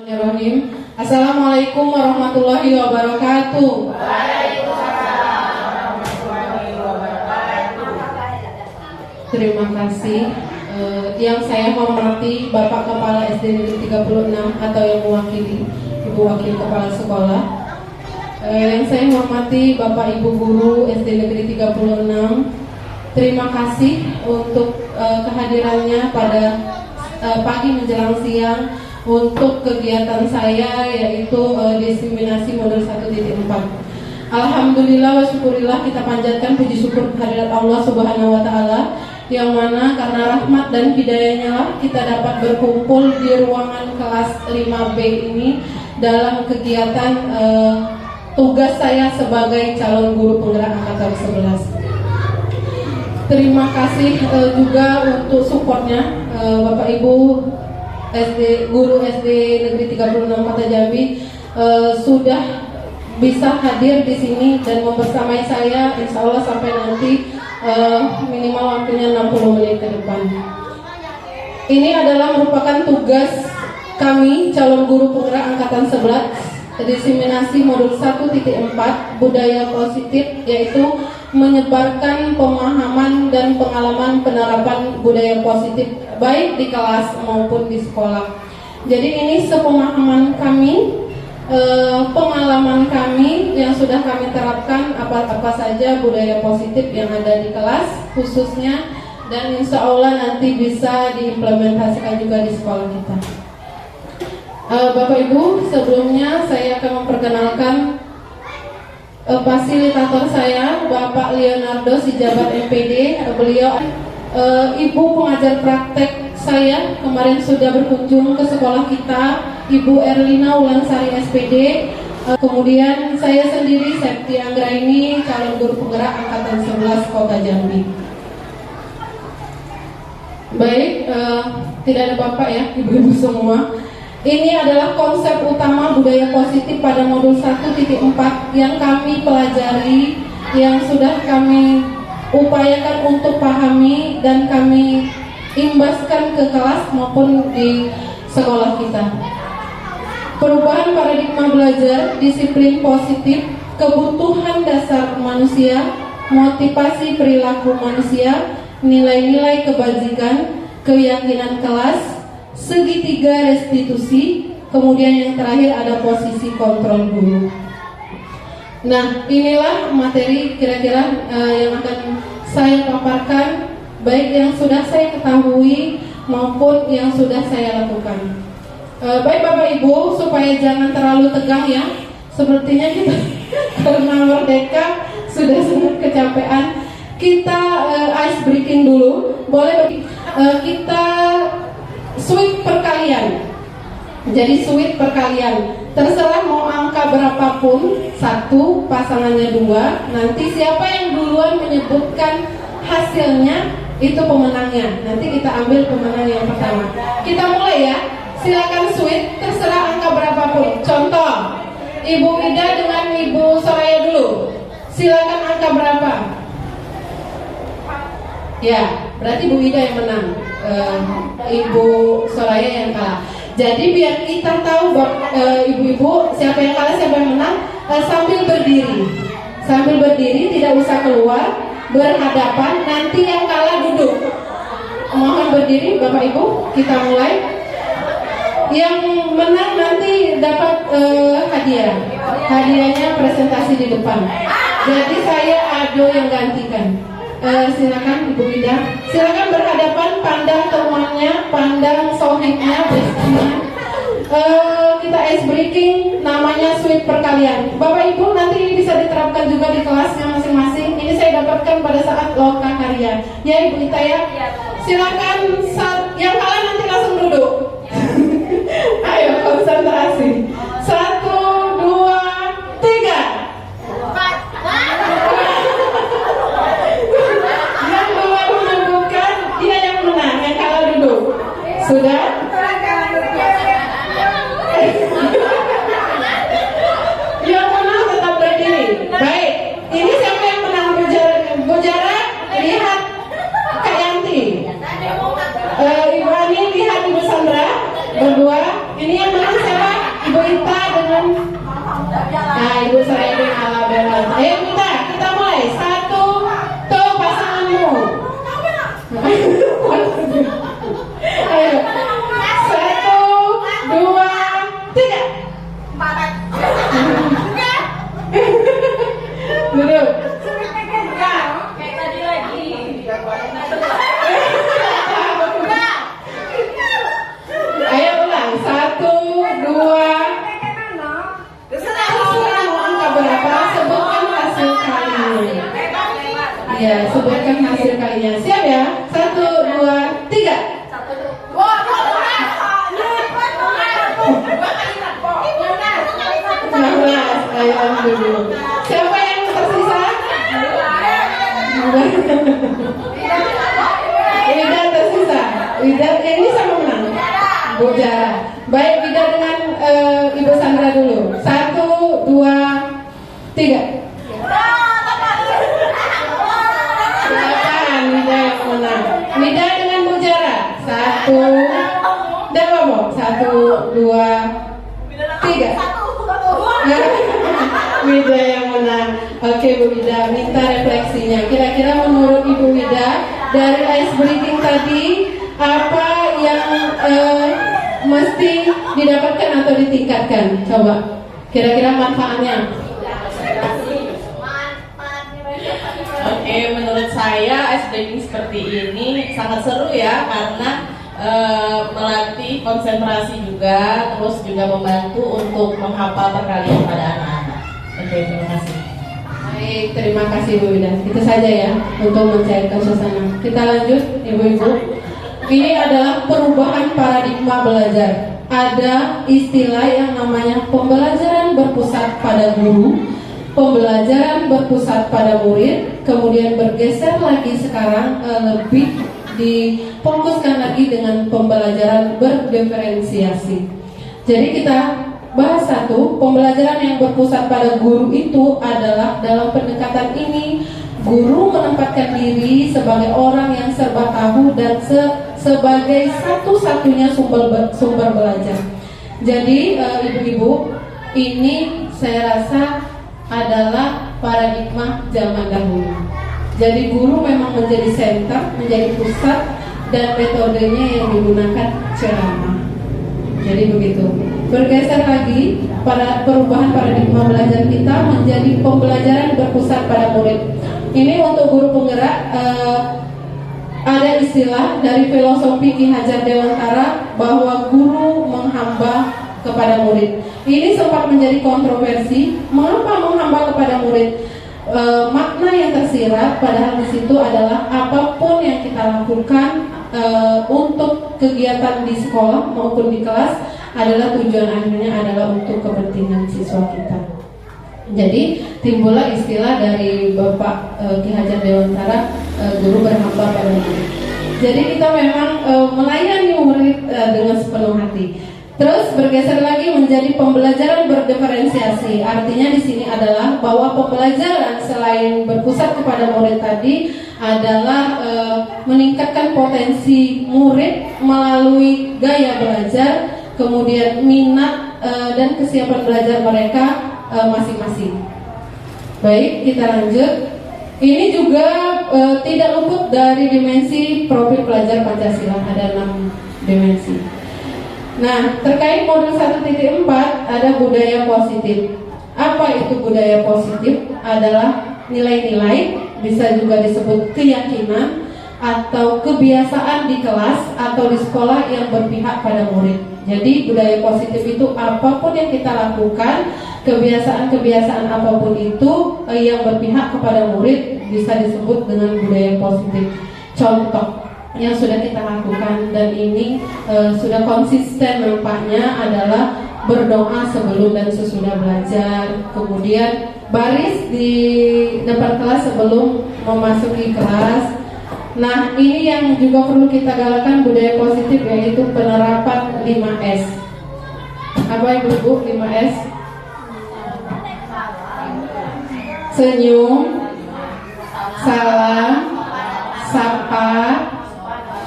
Bismillahirrahmanirrahim. Assalamualaikum warahmatullahi wabarakatuh. Waalaikumsalam warahmatullahi wabarakatuh. Terima kasih. Yang saya hormati Bapak Kepala SD Negeri 36 atau yang mewakili Ibu Wakil Kepala Sekolah. Yang saya hormati Bapak Ibu Guru SD Negeri 36. Terima kasih untuk kehadirannya pada pagi menjelang siang untuk kegiatan saya, yaitu diseminasi modul 1.4. Alhamdulillah wa syukurillah, kita panjatkan puji syukur kehadirat Allah Subhanahu wa taala, yang mana karena rahmat dan hidayahnya lah kita dapat berkumpul di ruangan kelas 5B ini dalam kegiatan tugas saya sebagai calon guru penggerak angkatan 11. Terima kasih juga untuk supportnya Bapak Ibu guru SD Negeri 36 Kota Jambi sudah bisa hadir di sini dan membersamai saya, insya Allah sampai nanti minimal waktunya 60 menit ke depan. Ini adalah merupakan tugas kami calon guru penggerak angkatan 11, diseminasi modul 1.4 budaya positif, yaitu menyebarkan pemahaman dan pengalaman penerapan budaya positif baik di kelas maupun di sekolah. Jadi ini sepemahaman kami, pengalaman kami yang sudah kami terapkan apa saja budaya positif yang ada di kelas khususnya, dan insya Allah nanti bisa diimplementasikan juga di sekolah kita. Bapak Ibu, sebelumnya saya akan memperkenalkan fasilitator saya, Bapak Leonardo Sijabat MPD. Beliau ibu pengajar praktek saya, kemarin sudah berkunjung ke sekolah kita, Ibu Erlina Ulansari SPD. Kemudian saya sendiri, Septi Anggraini, calon guru penggerak angkatan 11 Kota Jambi. Baik, tidak ada Bapak ya, Ibu-ibu semua. Ini adalah konsep utama budaya positif pada modul 1.4 yang kami pelajari, yang sudah kami upayakan untuk pahami dan kami imbaskan ke kelas maupun di sekolah kita. Perubahan paradigma belajar, disiplin positif, kebutuhan dasar manusia, motivasi perilaku manusia, nilai-nilai kebajikan, keyakinan kelas, segitiga restitusi, kemudian yang terakhir ada posisi kontrol guru. Nah, inilah materi kira-kira yang akan saya paparkan, baik yang sudah saya ketahui maupun yang sudah saya lakukan. Baik Bapak Ibu, supaya jangan terlalu tegang ya, sepertinya kita karena merdeka sudah sangat kecapean, kita ice breaking dulu. Boleh kita sweet perkalian. Jadi sweet perkalian, terserah mau angka berapapun, 1, pasangannya 2. Nanti siapa yang duluan menyebutkan hasilnya, itu pemenangnya. Nanti kita ambil pemenang yang pertama. Kita mulai ya. Silakan sweet, terserah angka berapapun. Contoh, Ibu Ida dengan Ibu Soraya dulu. Silakan angka berapa? Ya, berarti Bu Ida yang menang, Ibu Soraya yang kalah. Jadi biar kita tahu ibu-ibu siapa yang kalah, siapa yang menang, sambil berdiri, tidak usah keluar, berhadapan. Nanti yang kalah duduk. Mohon berdiri Bapak Ibu, kita mulai. Yang menang nanti dapat hadiah. Hadiahnya presentasi di depan. Jadi saya Ado yang gantikan. Silakan Ibu Ida, silakan berhadapan, pandang temannya, pandang sohibnya, bestinya. Kita ice breaking, namanya sweet perkalian. Bapak Ibu, nanti ini bisa diterapkan juga di kelasnya masing-masing. Ini saya dapatkan pada saat loka karya. Ya Ibu Ita ya. Silakan, yang kalah nanti langsung duduk. Ayo konsentrasi. 1, 2, 3. Sudah? Yang menang tetap berdiri. Baik, ini siapa yang menang? Bu Jara, lihat Kak Yanti, Ibu Ani Duduk. Kayak tadi lagi. Ayo ulang. 1, 2. Terserah mau angka berapa, sebutkan hasil kalinya. Ya, sebutkan hasil kalinya. Siap ya? 1, 2, 3. Ayo dulu. Siapa yang tersisa? Wida tersisa. Wida ini sama menang. Bujara. Baik, Wida dengan Ibu Sandra dulu. 1, 2, 3. Silakan Wida yang menang. Wida dengan Bujara. 1. Dan ngomong. 1, 2, 3. Wida yang menang. Oke Bu Wida, minta refleksinya. Kira-kira menurut Ibu Wida dari ice breaking tadi apa yang mesti didapatkan atau ditingkatkan? Coba. Kira-kira manfaatnya. Oke, menurut saya ice breaking seperti ini sangat seru ya, karena melatih konsentrasi juga, terus juga membantu untuk menghafal perkalian pada anak-anak. Oke, terima kasih. Baik, terima kasih Bu Wida. Itu saja ya untuk mencairkan suasana. Kita lanjut, Ibu-ibu. Ini adalah perubahan paradigma belajar. Ada istilah yang namanya pembelajaran berpusat pada guru, pembelajaran berpusat pada murid, kemudian bergeser lagi sekarang lebih difokuskan lagi dengan pembelajaran berdiferensiasi. Jadi kita bahas satu, pembelajaran yang berpusat pada guru itu adalah dalam pendekatan ini guru menempatkan diri sebagai orang yang serba tahu dan sebagai satu-satunya sumber belajar. Jadi ibu-ibu, ini saya rasa adalah paradigma zaman dahulu. Jadi guru memang menjadi center, menjadi pusat, dan metodenya yang digunakan ceramah. Jadi begitu. Bergeser lagi pada perubahan paradigma belajar kita menjadi pembelajaran berpusat pada murid. Ini untuk guru penggerak. Ada istilah dari filosofi Ki Hajar Dewantara bahwa guru menghamba kepada murid. Ini sempat menjadi kontroversi. Mengapa menghamba kepada murid? Makna yang tersirat padahal di situ adalah apapun yang kita lakukan untuk kegiatan di sekolah maupun di kelas adalah tujuan akhirnya adalah untuk kepentingan siswa kita. Jadi timbullah istilah dari Bapak Ki Hajar Dewantara, guru berhamba pada murid. Jadi kita memang melayani murid dengan sepenuh hati. Terus bergeser lagi menjadi pembelajaran berdiferensiasi. Artinya di sini adalah bahwa pembelajaran selain berpusat kepada murid tadi adalah meningkatkan potensi murid melalui gaya belajar, kemudian minat dan kesiapan belajar mereka masing-masing. Baik, kita lanjut. Ini juga tidak luput dari dimensi profil pelajar Pancasila, ada 6 dimensi. Nah, terkait modul 1.4 ada budaya positif. Apa itu budaya positif? Adalah nilai-nilai, bisa juga disebut keyakinan atau kebiasaan di kelas atau di sekolah yang berpihak pada murid. Jadi budaya positif itu apapun yang kita lakukan, kebiasaan-kebiasaan apapun itu yang berpihak kepada murid bisa disebut dengan budaya positif. Contoh yang sudah kita lakukan dan ini sudah konsisten nampaknya adalah berdoa sebelum dan sesudah belajar, kemudian baris di depan kelas sebelum memasuki kelas. Nah, ini yang juga perlu kita galakan budaya positif, yaitu penerapan 5S. Apa Ibu-ibu 5S? Senyum, salam, sapa,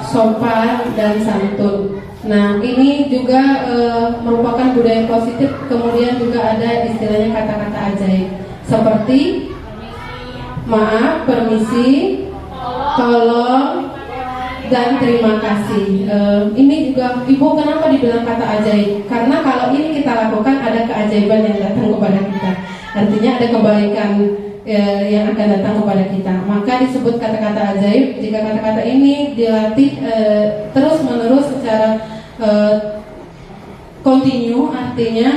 sopan, dan santun. Nah, ini juga merupakan budaya positif. Kemudian juga ada istilahnya kata-kata ajaib seperti maaf, permisi, tolong, dan terima kasih. Ini juga Ibu kenapa dibilang kata ajaib? Karena kalau ini kita lakukan ada keajaiban yang datang kepada kita. Artinya ada kebaikan yang akan datang kepada kita. Maka disebut kata-kata ajaib jika kata-kata ini dilatih terus-menerus secara kontinu, artinya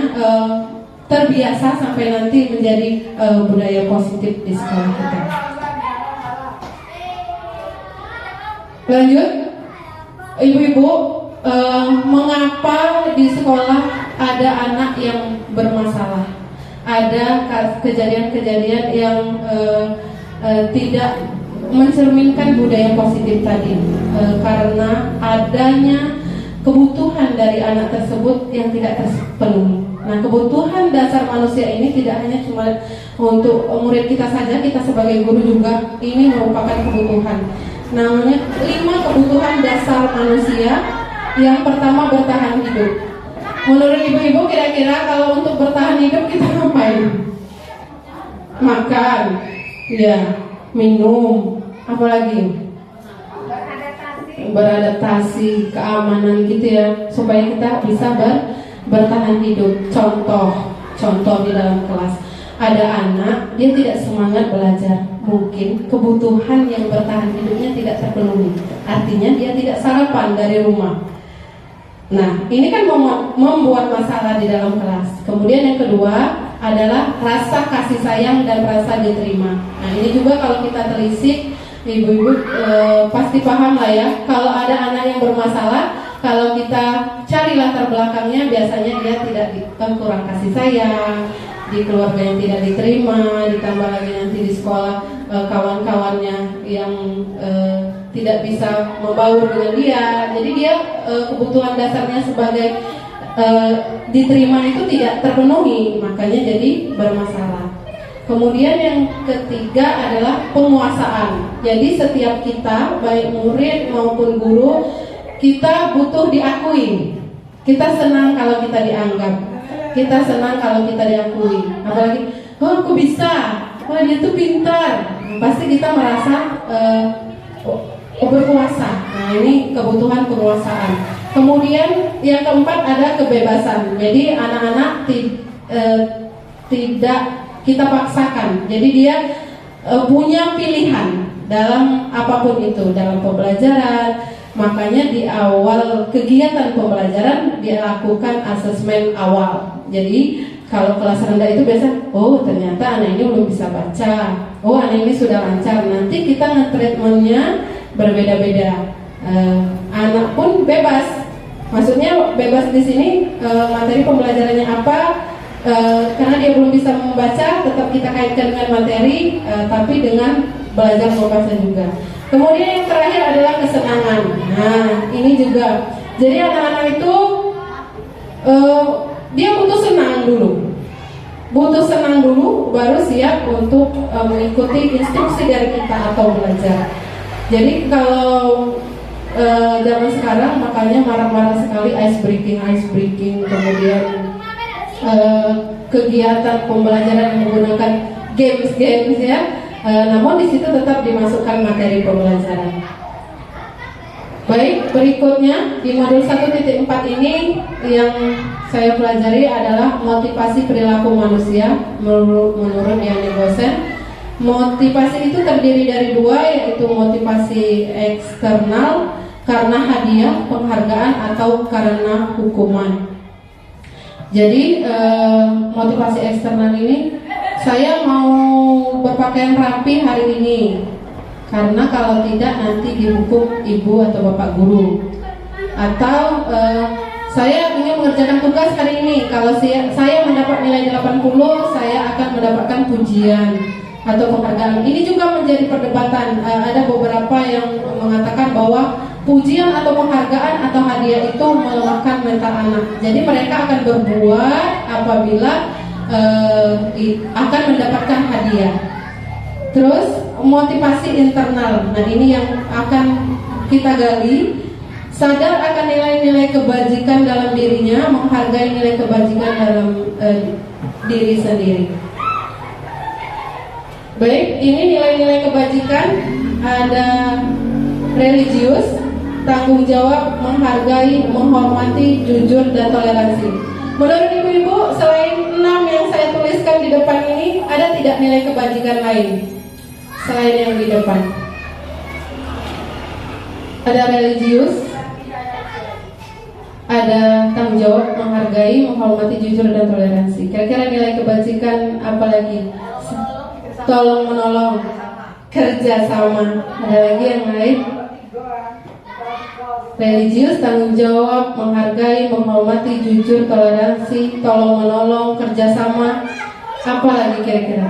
terbiasa sampai nanti menjadi budaya positif di sekolah kita. Lanjut, ibu-ibu, mengapa di sekolah ada anak yang bermasalah, ada kejadian-kejadian yang tidak mencerminkan budaya positif tadi, karena adanya kebutuhan dari anak tersebut yang tidak terpenuhi. Nah, kebutuhan dasar manusia ini tidak hanya cuma untuk murid kita saja, kita sebagai guru juga ini merupakan kebutuhan. Namanya 5 kebutuhan dasar manusia. Yang pertama, bertahan hidup. Menurut ibu-ibu, kira-kira kalau untuk bertahan hidup kita ngapain? Makan, ya, minum, apalagi? Beradaptasi, keamanan gitu ya, supaya kita bisa bertahan hidup. Contoh di dalam kelas ada anak, dia tidak semangat belajar, mungkin kebutuhan yang bertahan hidupnya tidak terpenuhi, artinya dia tidak sarapan dari rumah. Nah, ini kan membuat masalah di dalam kelas. Kemudian yang kedua adalah rasa kasih sayang dan rasa diterima. Nah, ini juga kalau kita telisik, ibu-ibu pasti paham lah ya. Kalau ada anak yang bermasalah, kalau kita cari latar belakangnya, biasanya dia tidak kurang kasih sayang, di keluarga yang tidak diterima, ditambah lagi nanti di sekolah kawan-kawannya yang tidak bisa membaur dengan dia. Jadi dia kebutuhan dasarnya sebagai diterima itu tidak terpenuhi, makanya jadi bermasalah. Kemudian yang ketiga adalah penguasaan. Jadi setiap kita, baik murid maupun guru, kita butuh diakui. Kita senang kalau kita dianggap, kita senang kalau kita diakui. Apalagi, oh aku bisa, oh dia tuh pintar. Pasti kita merasa berkuasa. Nah, ini kebutuhan penguasaan. Kemudian yang keempat ada kebebasan. Jadi anak-anak tidak kita paksakan. Jadi dia punya pilihan dalam apapun itu, dalam pembelajaran. Makanya di awal kegiatan pembelajaran dia lakukan asesmen awal. Jadi kalau kelas rendah itu biasa, oh ternyata anak ini belum bisa baca, oh anak ini sudah lancar. Nanti kita nge-treatmentnya berbeda-beda. Anak pun bebas. Maksudnya bebas di sini materi pembelajarannya apa? Karena dia belum bisa membaca, tetap kita kaitkan dengan materi, tapi dengan belajar membaca juga. Kemudian yang terakhir adalah kesenangan. Nah, ini juga. Jadi anak-anak itu dia butuh senang dulu, baru siap untuk mengikuti instruksi dari kita atau belajar. Jadi kalau zaman sekarang makanya marah-marah sekali ice breaking, kemudian kegiatan pembelajaran yang menggunakan games ya. Namun di situ tetap dimasukkan materi pembelajaran. Baik, berikutnya di modul 1.4 ini yang saya pelajari adalah motivasi perilaku manusia menurut Yanni Gosen. Motivasi itu terdiri dari 2, yaitu motivasi eksternal karena hadiah, penghargaan, atau karena hukuman. Jadi motivasi eksternal ini, saya mau berpakaian rapi hari ini, karena kalau tidak nanti dihukum ibu atau bapak guru. Atau saya ingin mengerjakan tugas hari ini, kalau saya mendapat nilai 80, saya akan mendapatkan pujian atau penghargaan. Ini juga menjadi perdebatan. Ada beberapa yang mengatakan bahwa pujian atau penghargaan atau hadiah itu melemahkan mental anak. Jadi mereka akan berbuat apabila akan mendapatkan hadiah. Terus motivasi internal. Nah, ini yang akan kita gali. Sadar akan nilai-nilai kebajikan dalam dirinya, menghargai nilai kebajikan dalam diri sendiri. Baik, ini nilai-nilai kebajikan. Ada religius, tanggung jawab, menghargai, menghormati, jujur, dan toleransi. Menurut ibu-ibu, selain 6 yang saya tuliskan di depan ini, ada tidak nilai kebajikan lain selain yang di depan? Ada religius, ada tanggung jawab, menghargai, menghormati, jujur, dan toleransi. Kira-kira nilai kebajikan apa lagi? Tolong menolong, kerja sama. Ada lagi yang lain? Religius, tanggung jawab, menghargai, menghormati, jujur, toleransi, tolong menolong, kerjasama. Apa lagi kira-kira?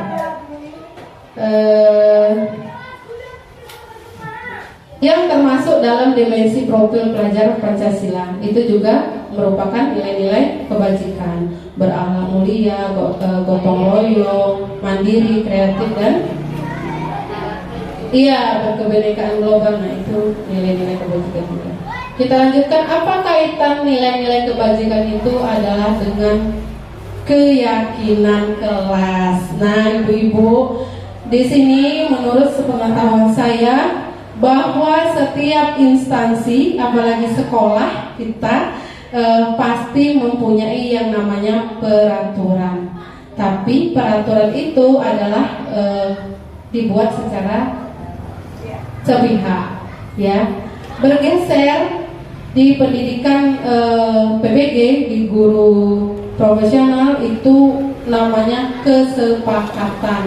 Yang termasuk dalam dimensi profil pelajar Pancasila itu juga merupakan nilai-nilai kebajikan, berakhlak mulia, gotong royong, mandiri, kreatif, dan berkebinekaan global. Nah, itu nilai-nilai kebajikan juga. Kita lanjutkan, apa kaitan nilai-nilai kebajikan itu adalah dengan keyakinan kelas. Nah, ibu-ibu, di sini menurut sepengetahuan saya bahwa setiap instansi, apalagi sekolah kita, pasti mempunyai yang namanya peraturan. Tapi peraturan itu adalah dibuat secara sepihak, ya. Bergeser di pendidikan PBG, di guru profesional, itu namanya kesepakatan.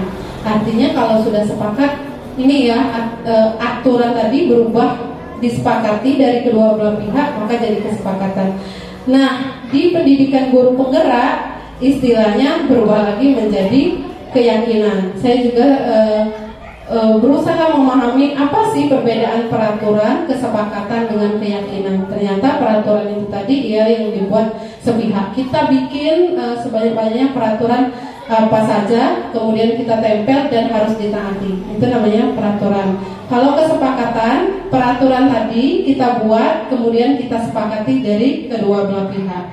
Artinya kalau sudah sepakat, ini ya, aturan tadi berubah, disepakati dari kedua belah pihak, maka jadi kesepakatan. Nah, di pendidikan guru penggerak, istilahnya berubah lagi menjadi keyakinan. Saya juga berusaha memahami apa sih perbedaan peraturan, kesepakatan dengan keyakinan. Ternyata peraturan itu tadi yang dibuat sepihak. Kita bikin sebanyak-banyaknya peraturan apa saja, kemudian kita tempel dan harus ditaati. Itu namanya peraturan. Kalau kesepakatan, peraturan tadi kita buat, kemudian kita sepakati dari kedua belah pihak.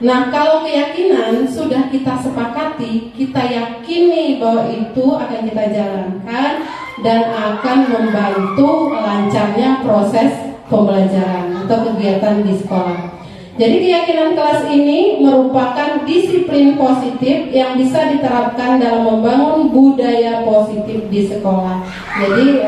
Nah, kalau keyakinan sudah kita sepakati, kita yakini bahwa itu akan kita jalankan dan akan membantu lancarnya proses pembelajaran atau kegiatan di sekolah. Jadi keyakinan kelas ini merupakan disiplin positif yang bisa diterapkan dalam membangun budaya positif di sekolah. Jadi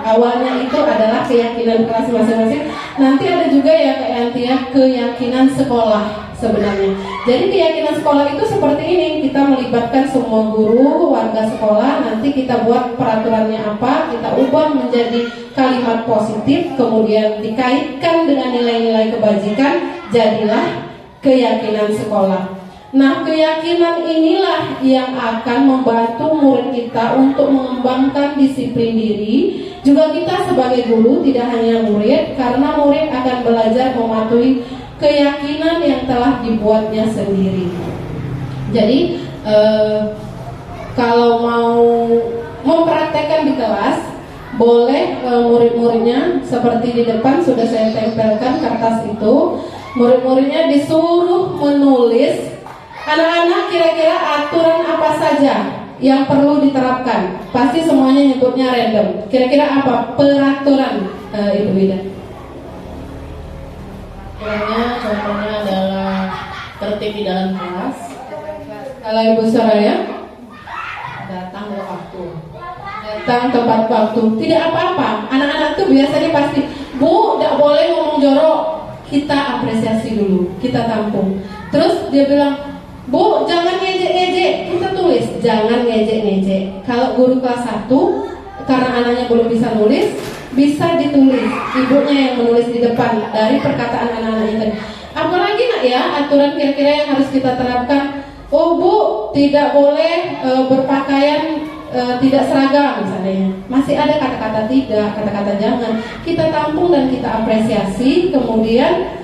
awalnya itu adalah keyakinan kelas masing-masing. Nanti ada juga ya Kak Yanti ya, keyakinan sekolah sebenarnya. Jadi keyakinan sekolah itu seperti ini, kita melibatkan semua guru, warga sekolah, nanti kita buat peraturannya apa, kita ubah menjadi kalimat positif, kemudian dikaitkan dengan nilai-nilai kebajikan, jadilah keyakinan sekolah. Nah, keyakinan inilah yang akan membantu murid kita untuk mengembangkan disiplin diri. Juga kita sebagai guru tidak hanya murid, karena murid akan belajar mematuhi keyakinan yang telah dibuatnya sendiri. Jadi kalau mau mempraktekkan di kelas, boleh murid-muridnya seperti di depan sudah saya tempelkan kertas itu, murid-muridnya disuruh menulis, anak-anak kira-kira aturan apa saja yang perlu diterapkan. Pasti semuanya nyebutnya random. Kira-kira apa peraturan, Ibu Wida? Contohnya adalah tertib di dalam kelas. Kalau Ibu Soraya, Datang waktu. datang tepat waktu. Tidak apa-apa. Anak-anak tuh biasanya pasti, Bu, tidak boleh ngomong jorok. Kita apresiasi dulu, kita tampung. Terus dia bilang, Bu, jangan ngejek-ngejek. Kita tulis, jangan ngejek-ngejek. Kalau guru kelas 1, karena anaknya belum bisa nulis, bisa ditulis, ibunya yang menulis di depan dari perkataan anak-anaknya tadi. Apalagi nak ya, aturan kira-kira yang harus kita terapkan. Oh Bu, tidak boleh berpakaian tidak seragam misalnya. Masih ada kata-kata tidak, kata-kata jangan. Kita tampung dan kita apresiasi, kemudian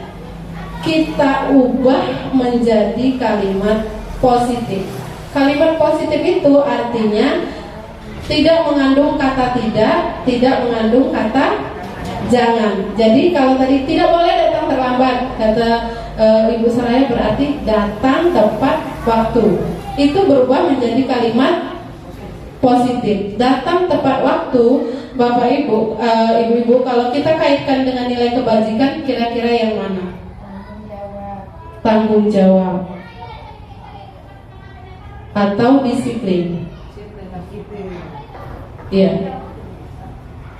kita ubah menjadi kalimat positif. Kalimat positif itu artinya tidak mengandung kata tidak mengandung kata jangan. Jadi kalau tadi tidak boleh datang terlambat, kata Ibu Soraya, berarti datang tepat waktu. Itu berubah menjadi kalimat positif. Datang tepat waktu, Bapak Ibu, Ibu-ibu, kalau kita kaitkan dengan nilai kebajikan, kira-kira yang mana? Tanggung jawab. atau disiplin. Iya.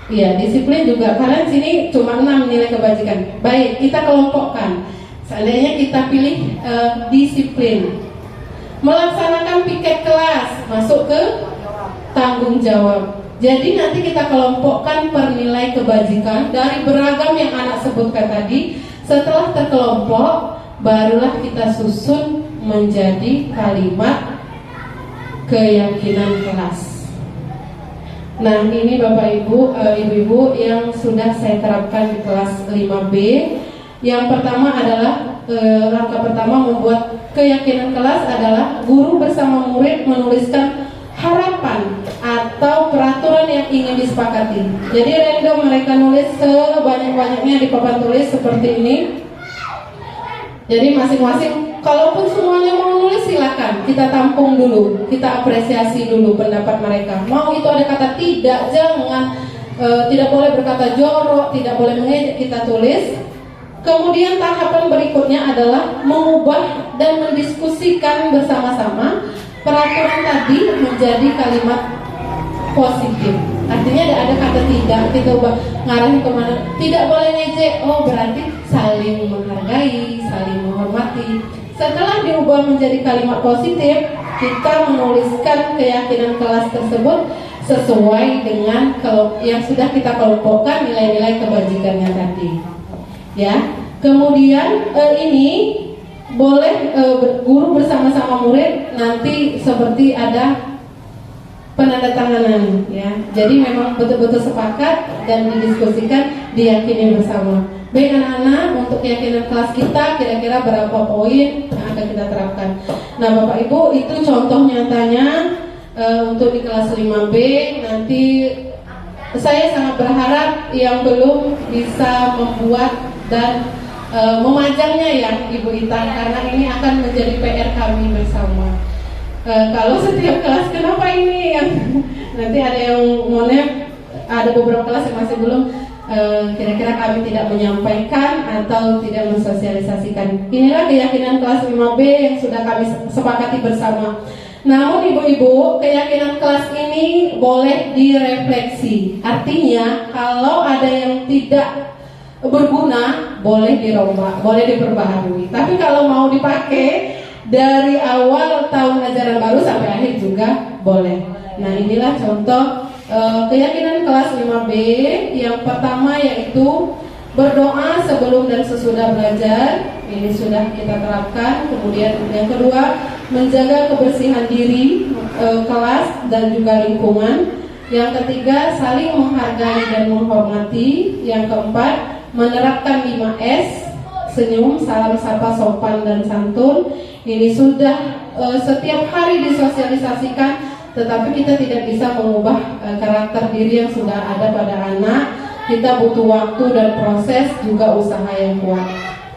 Iya, disiplin juga. Karena sini cuma 6 nilai kebajikan. Baik, kita kelompokkan. Seandainya kita pilih disiplin, melaksanakan piket kelas, masuk ke tanggung jawab. Jadi nanti kita kelompokkan per nilai kebajikan dari beragam yang anak sebutkan tadi. Setelah terkelompok, barulah kita susun menjadi kalimat keyakinan kelas. Nah, ini Bapak Ibu, Ibu-ibu yang sudah saya terapkan di kelas 5B. Yang pertama adalah langkah pertama membuat keyakinan kelas adalah guru bersama murid menuliskan harapan atau peraturan yang ingin disepakati. Jadi random mereka nulis sebanyak-banyaknya di papan tulis seperti ini. Jadi masing-masing, kalaupun semuanya mau nulis silakan, kita tampung dulu, kita apresiasi dulu pendapat mereka. Mau itu ada kata tidak, jangan, tidak boleh berkata jorok, tidak boleh mengejek, kita tulis. Kemudian tahapan berikutnya adalah mengubah dan mendiskusikan bersama-sama peraturan tadi menjadi kalimat positif. Artinya ada kata tidak, kita ubah ngarahin kemana? Tidak boleh ngejek. Oh, berarti saling menghargai, saling menghormati. Setelah diubah menjadi kalimat positif, kita menuliskan keyakinan kelas tersebut sesuai dengan yang sudah kita kelompokkan nilai-nilai kebajikannya tadi. Ya. Kemudian ini boleh guru bersama-sama murid nanti seperti ada penandatanganan, ya. Jadi memang betul-betul sepakat dan didiskusikan, diyakini bersama. Baik anak-anak, untuk keyakinan kelas kita kira-kira berapa poin yang akan kita terapkan. Nah, Bapak Ibu, itu contoh nyatanya untuk di kelas 5B. Nanti saya sangat berharap yang belum bisa membuat dan memajangnya ya Ibu Ita, karena ini akan menjadi PR kami bersama. Kalau setiap kelas, kenapa ini yang nanti ada yang monet, ada beberapa kelas yang masih belum, kira-kira kami tidak menyampaikan atau tidak mensosialisasikan. Inilah keyakinan kelas 5B yang sudah kami sepakati bersama. Namun ibu-ibu, keyakinan kelas ini boleh direfleksi. Artinya kalau ada yang tidak berguna, boleh dirombak, boleh diperbaharui. Tapi kalau mau dipakai dari awal tahun ajaran baru sampai akhir juga boleh. Nah, inilah contoh keyakinan kelas 5B. Yang pertama yaitu berdoa sebelum dan sesudah belajar. Ini sudah kita terapkan. Kemudian yang kedua, menjaga kebersihan diri, kelas dan juga lingkungan. Yang ketiga, saling menghargai dan menghormati. Yang keempat, menerapkan 5S, senyum, salam, sapa, sopan, dan santun. Ini sudah setiap hari disosialisasikan, tetapi kita tidak bisa mengubah karakter diri yang sudah ada pada anak. Kita butuh waktu dan proses, juga usaha yang kuat.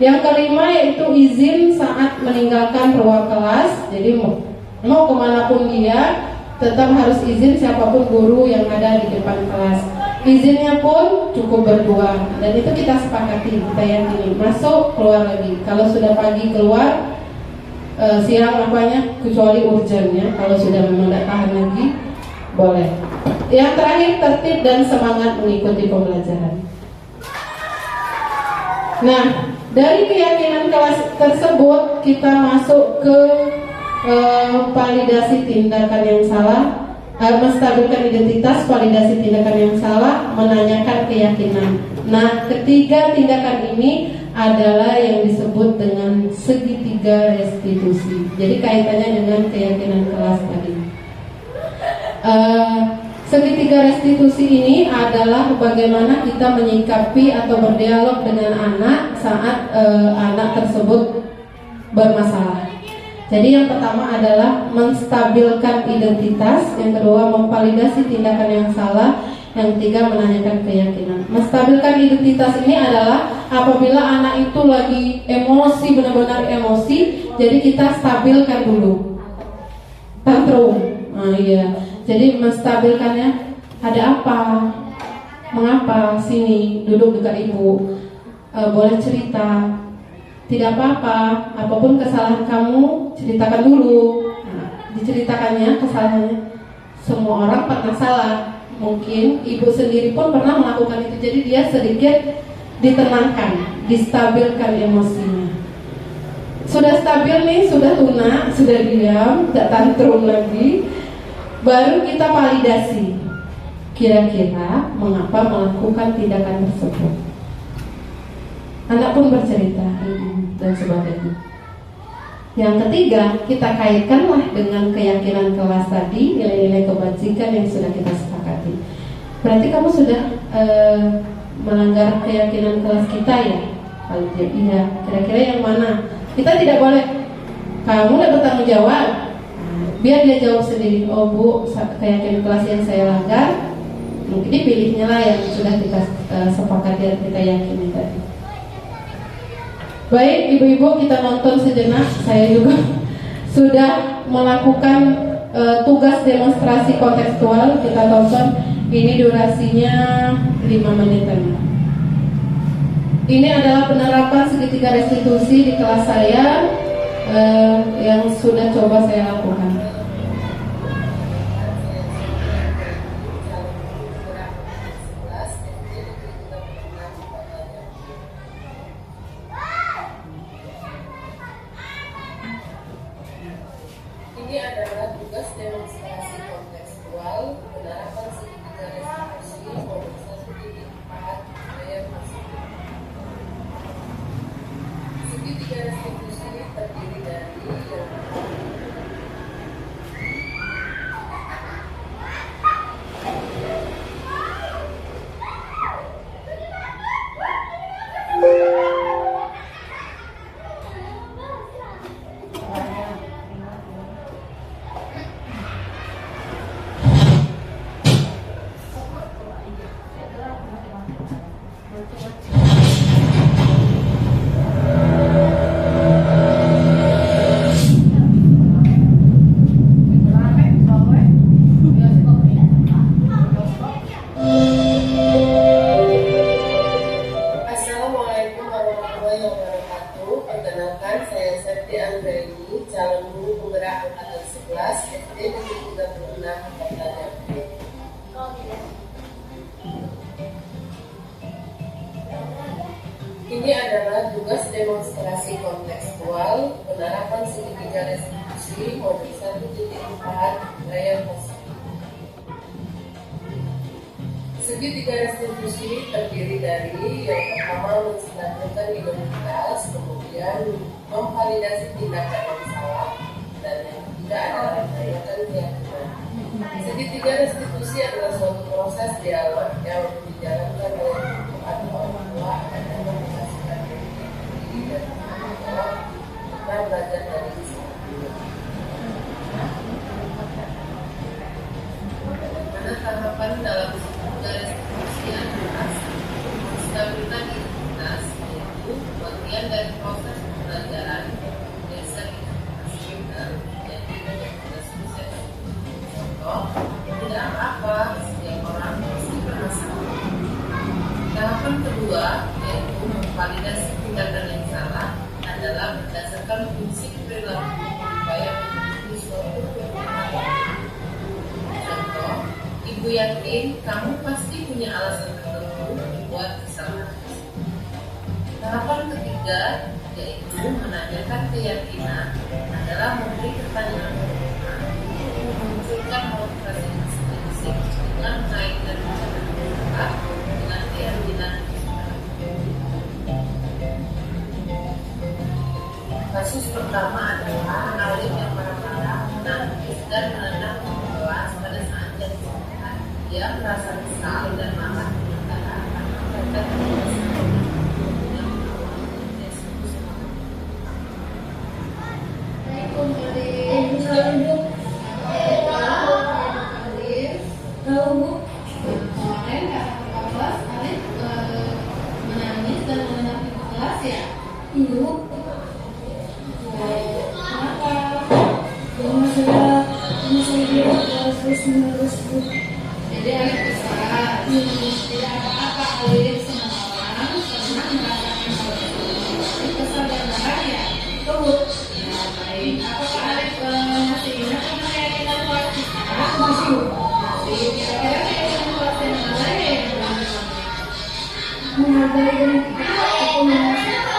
Yang kelima yaitu izin saat meninggalkan ruang kelas. Jadi mau kemanapun dia, tetap harus izin siapapun guru yang ada di depan kelas. Izinnya pun cukup berdua, dan itu kita sepakati, kita yakini. Masuk, keluar lagi. Kalau sudah pagi keluar, siang apanya, kecuali urgennya. Kalau sudah memang tidak tahan lagi, boleh. Yang terakhir, tertib dan semangat mengikuti pembelajaran. Nah, dari keyakinan kelas tersebut kita masuk ke validasi tindakan yang salah, menstabilkan identitas, validasi tindakan yang salah, menanyakan keyakinan. Nah, ketiga tindakan ini adalah yang disebut dengan segitiga restitusi. Jadi kaitannya dengan keyakinan kelas tadi. Segitiga restitusi ini adalah bagaimana kita menyikapi atau berdialog dengan anak saat anak tersebut bermasalah. Jadi yang pertama adalah menstabilkan identitas, yang kedua memvalidasi tindakan yang salah, yang ketiga menanyakan keyakinan. Menstabilkan identitas ini adalah apabila anak itu lagi emosi, benar-benar emosi, jadi kita stabilkan dulu. Tantrum. Iya. Jadi menstabilkannya, ada apa? Mengapa? Sini, duduk dekat ibu. Boleh cerita. Tidak apa-apa, apapun kesalahan kamu ceritakan dulu. Nah, diceritakannya kesalahannya. Semua orang pernah salah. Mungkin ibu sendiri pun pernah melakukan itu. Jadi dia sedikit ditenangkan, distabilkan emosinya. Sudah stabil nih, sudah lunak, sudah diam, tidak tantrum lagi. Baru kita validasi. Kira-kira mengapa melakukan tindakan tersebut. Anak pun bercerita dan sebagainya. Yang ketiga, kita kaitkanlah dengan keyakinan kelas tadi, nilai-nilai kebajikan yang sudah kita sepakati. Berarti kamu sudah melanggar keyakinan kelas kita ya? Kalau iya, kira-kira yang mana? Kita tidak boleh, kamu udah bertanggung jawab. Biar dia jawab sendiri. Oh bu, keyakinan kelas yang saya langgar, mungkin dipilihnya lah yang sudah kita sepakati dan kita yakini tadi. Baik ibu-ibu, kita nonton sejenak. Saya juga sudah melakukan tugas demonstrasi kontekstual. Kita tonton, ini durasinya 5 menitan. Ini adalah penerapan segitiga restitusi di kelas saya yang sudah coba saya lakukan. Ini adalah tugas demonstrasi kontekstual penerapan segitiga restitusi modul 1.4 gaya masuk. Segitiga restitusi terdiri dari Assalamualaikum warahmatullahi wabarakatuh. Perkenalkan, saya Septi Anggraini, calon guru penggerak angkatan 11 SD Negeri 36 Kota Jambi. Ini adalah tugas demonstrasi kontekstual penerapan segitiga restitusi modul 1.4 gaya masuk. Segitiga restitusi terdiri dari yang pertama menstabilkan identitas, kemudian memvalidasi tindakan yang salah, dan yang ketiga adalah merayakan keyakinan. Segitiga restitusi adalah suatu proses dialog yang dijalankan oleh ibu atau orang tua agar menghasilkan diri dan menjawab kita belajar dari kesalahan. Bagaimana tahapan dalam segitiga restitusi adalah menstabilkan identitas, yaitu bagian dari proses pembelajaran berdasar informasi dan menjadi sukses. Contoh, tidak apa-apa, setiap orang pasti bermasalah. Tahapan kedua, yaitu memvalidasi tindakan yang salah, adalah berdasarkan prinsip perilaku upaya menuju suatu kebenaran. Contoh, ibu yakin kamu pasti punya alasan tertentu membuat kesalahan. Tahapan ketiga, yaitu menanyakan keyakinan, adalah memberi pertanyaan memunculkan motivasi intrinsik dengan mengaitkan rencana dengan keyakinan. Kasus pertama adalah alim yang marah-marah, menangis dan menendang kelas pada saat jam istirahat. Dia merasa kesal dan marah dengan karena mereka menangis dan menendang kelas ya? Iya. Kenapa? Karena saya dia terus menerus bu. Jadi Alif besar, tidak apa-apa Alif senang orang karena merasakan hal tersebut. Kesal dan marah ya? Betul. Ya baik. Apakah Alif masih ingat sama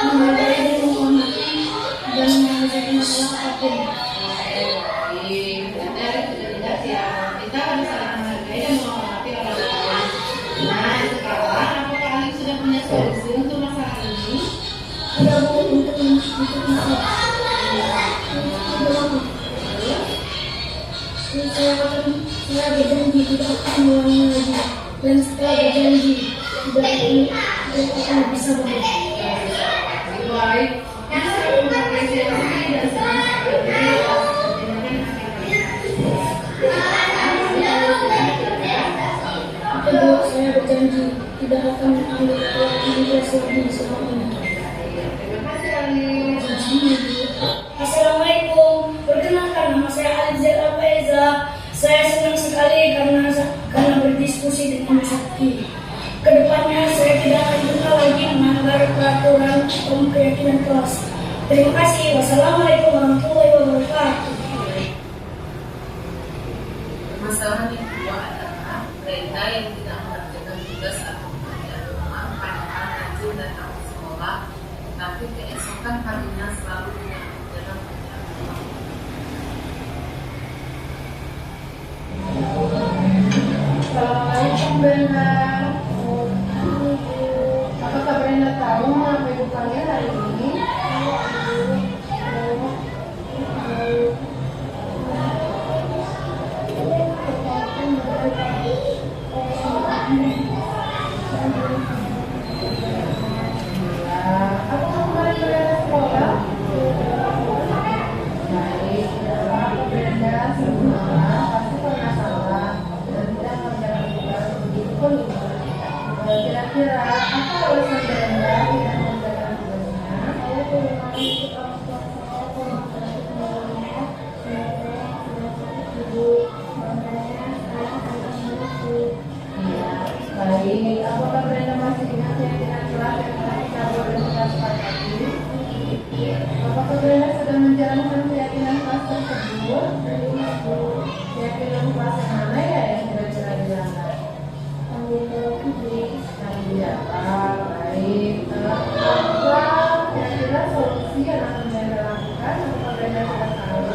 menghargai dan menghormati dan menyelesaikan masalah apapun. Baik, dari sudah jelas ya. Kita harus saling menghargai dan menghormati orang lain. Nah, sekarang apakah Ali sudah punya solusi untuk masalah ini? Ada Bu untuk masalah. Saya berjanji tidak akan mengulangi lagi, dan setelah berjanji tidak akan bisa begitu. Baik, kita mengapresiasi dan senang sekali atas pertimbangan Kedua, saya berjanji tidak akan mengambil imigrasi lagi selama ini. Terima kasih Ali. Assalamualaikum, perkenalkan nama saya Alizal Faiza. Saya senang sekali karena berdiskusi dengan Sakti. Kedepannya saya tidak akan pernah lagi melanggar peraturan keyakinan kelas. Terima kasih. Wassalamualaikum warahmatullahi wabarakatuh. Permasalahan yang kedua adalah mereka yang tidak mengerjakan tugas atau pekerjaan rumah padahal rajin datang ke sekolah, tapi keesokan harinya selalu tidak mengerjakan pekerjaan rumah. Assalamualaikum Brenda. Apakah Brenda tahu mengapa ibu panggil hari ini? Apakah kemarin Brenda sekolah? Baik, apakah Brenda sekolah pasti pernah salah dan tidak mengerjakan tugas begitu pun ibu. Kira-kira apa alasan Brenda tidak mengerjakan tugasnya? Iya, baik. Apakah Brenda masih ingat keyakinan kelas yang telah kita berikan tadi? Apakah Brenda sudah menjalankan keyakinan kelas tersebut? Keyakinan kelas yang mana ya yang kira-kira dilanggar? Iya, baik. Apa kira-kira solusi yang akan Brenda lakukan? Apakah Brenda sudah tahu?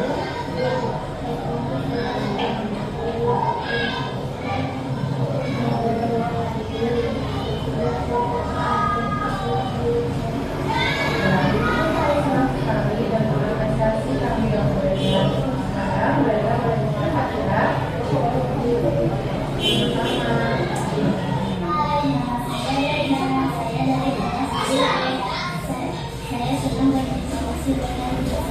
Saya senang berdiskusi dengan Sakti.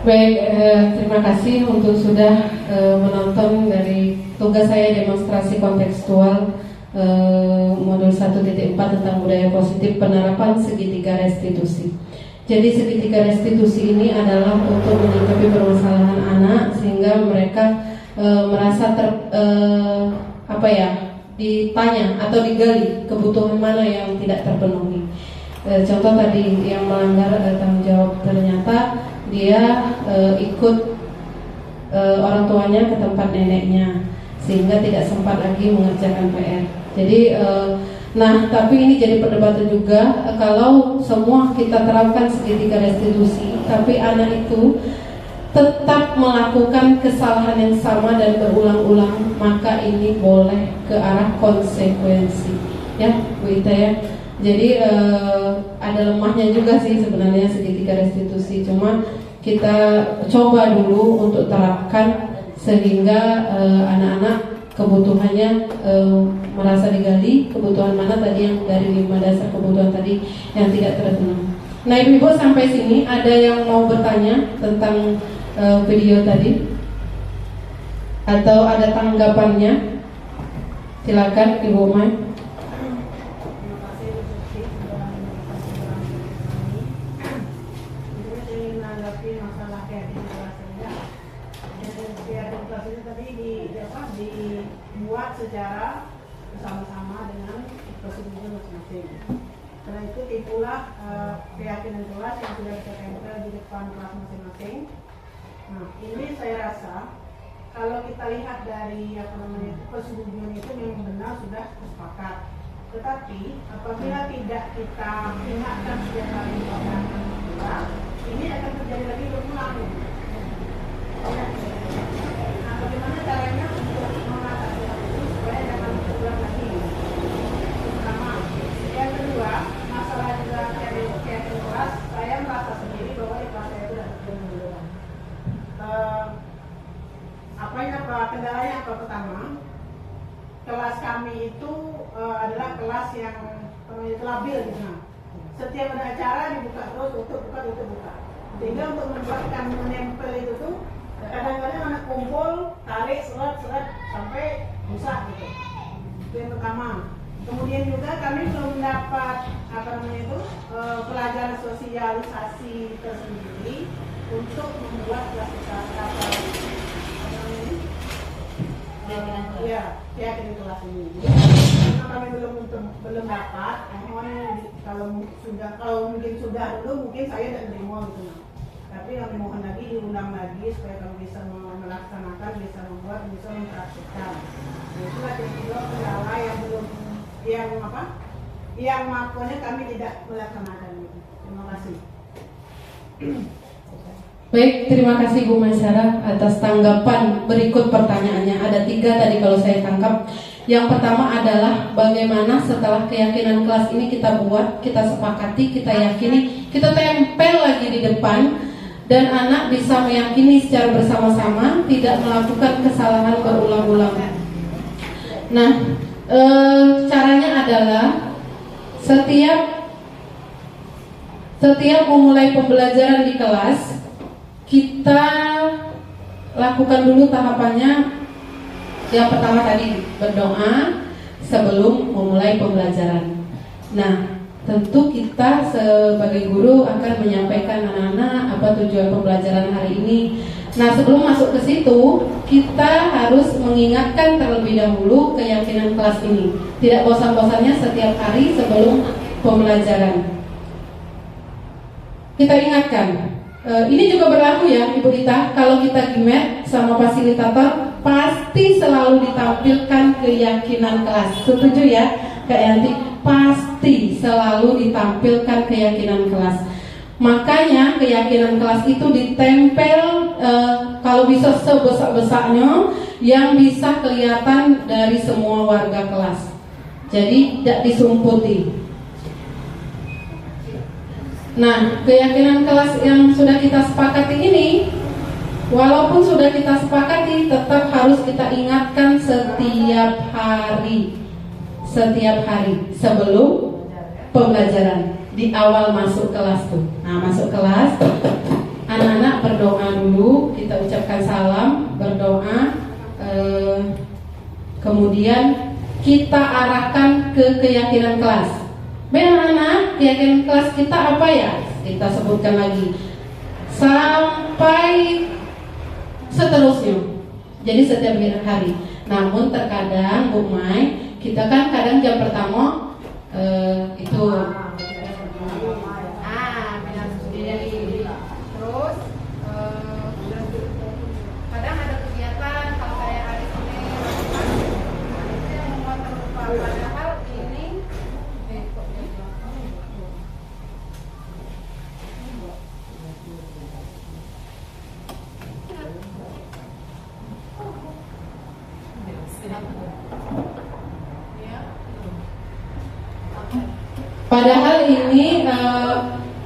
Baik, terima kasih untuk sudah menonton dari tugas saya demonstrasi kontekstual modul 1.4 tentang budaya positif penerapan segitiga restitusi. Jadi segitiga restitusi ini adalah untuk menyikapi permasalahan anak sehingga mereka merasa ditanya atau digali kebutuhan mana yang tidak terpenuhi. Contoh tadi yang melanggar tanggung jawab, ternyata dia ikut orang tuanya ke tempat neneknya sehingga tidak sempat lagi mengerjakan PR. Jadi tapi ini jadi perdebatan juga kalau semua kita terapkan segitiga restitusi tapi anak itu tetap melakukan kesalahan yang sama dan berulang-ulang, maka ini boleh ke arah konsekuensi, ya Bu Ita ya. Jadi ada lemahnya juga sih sebenarnya segitiga restitusi. Cuma kita coba dulu untuk terapkan sehingga anak-anak kebutuhannya merasa digali. Kebutuhan mana tadi yang dari 5 dasar kebutuhan tadi yang tidak terpenuhi. Nah Ibu-Ibu sampai sini ada yang mau bertanya tentang video tadi atau ada tanggapannya? Silakan Ibu Mai. kelas ini tadi dibuat secara bersama-sama dengan prosedurnya masing-masing. Setelah itu timbulah keyakinan kelas yang sudah kita tempel di depan kelas masing-masing. Nah, ini saya rasa kalau kita lihat dari persetujuan itu memang benar sudah sepakat. Tetapi apabila tidak kita ingatkan setiap kali pada kita, ini akan terjadi lagi berulang. Nah, bagaimana caranya untuk mengatasi hal itu supaya jangan terulang lagi? Pertama, yang kedua, masalah juga kayak kelas, saya merasa sendiri bahwa di kelas saya itu tidak terjadi. Kendalanya apa? Pertama, kelas kami itu adalah kelas yang labil gitu. Nah, setiap ada acara dibuka terus, tutup buka. Sehingga untuk membuatkan menempel itu tuh kadang-kadang anak kumpul, tarik surat sampai rusak gitu. Itu yang pertama. Kemudian juga kami belum mendapat pelajaran sosialisasi tersendiri untuk membuat kelas keyakinan kelas ini. Karena kami belum dapat. Kalau mungkin sudah dulu mungkin saya tidak demo gitu. Tapi kami mohon lagi diundang lagi supaya kami bisa melaksanakan, bisa membuat, bisa mempraktikkan. Nah, itulah kedua kendala yang makanya kami tidak melaksanakan itu. Terima kasih. Baik, terima kasih Bu Masyara atas tanggapan. Berikut pertanyaannya, ada 3 tadi kalau saya tangkap. Yang pertama adalah bagaimana setelah keyakinan kelas ini kita buat, kita sepakati, kita yakini, kita tempel lagi di depan, dan anak bisa meyakini secara bersama-sama, tidak melakukan kesalahan berulang-ulang. Nah, caranya adalah setiap memulai pembelajaran di kelas, kita lakukan dulu tahapannya. Yang pertama tadi berdoa sebelum memulai pembelajaran. Nah, tentu kita sebagai guru akan menyampaikan anak-anak apa tujuan pembelajaran hari ini. Nah, sebelum masuk ke situ, kita harus mengingatkan terlebih dahulu keyakinan kelas ini. Tidak bosan-bosannya setiap hari sebelum pembelajaran kita ingatkan. Ini juga berlaku ya Ibu Ita, kalau kita gimet sama fasilitator pasti selalu ditampilkan keyakinan kelas. Setuju ya Kak Yanti? Pasti selalu ditampilkan keyakinan kelas. Makanya keyakinan kelas itu ditempel kalau bisa sebesar-besarnya yang bisa kelihatan dari semua warga kelas. Jadi tidak disumputi. Nah, keyakinan kelas yang sudah kita sepakati ini, walaupun sudah kita sepakati, tetap harus kita ingatkan setiap hari sebelum pembelajaran, di awal masuk kelas tuh. Nah, masuk kelas, anak-anak berdoa dulu, kita ucapkan salam, berdoa, kemudian kita arahkan ke keyakinan kelas. Baik anak-anak, keyakinan kelas kita apa ya? Kita sebutkan lagi sampai seterusnya. Jadi setiap hari. Namun terkadang Bu Mai, kita kan kadang jam pertama itu terus kadang ada kegiatan. Kalau saya hari ini itu yang membuat terlupa. Padahal ini padahal ini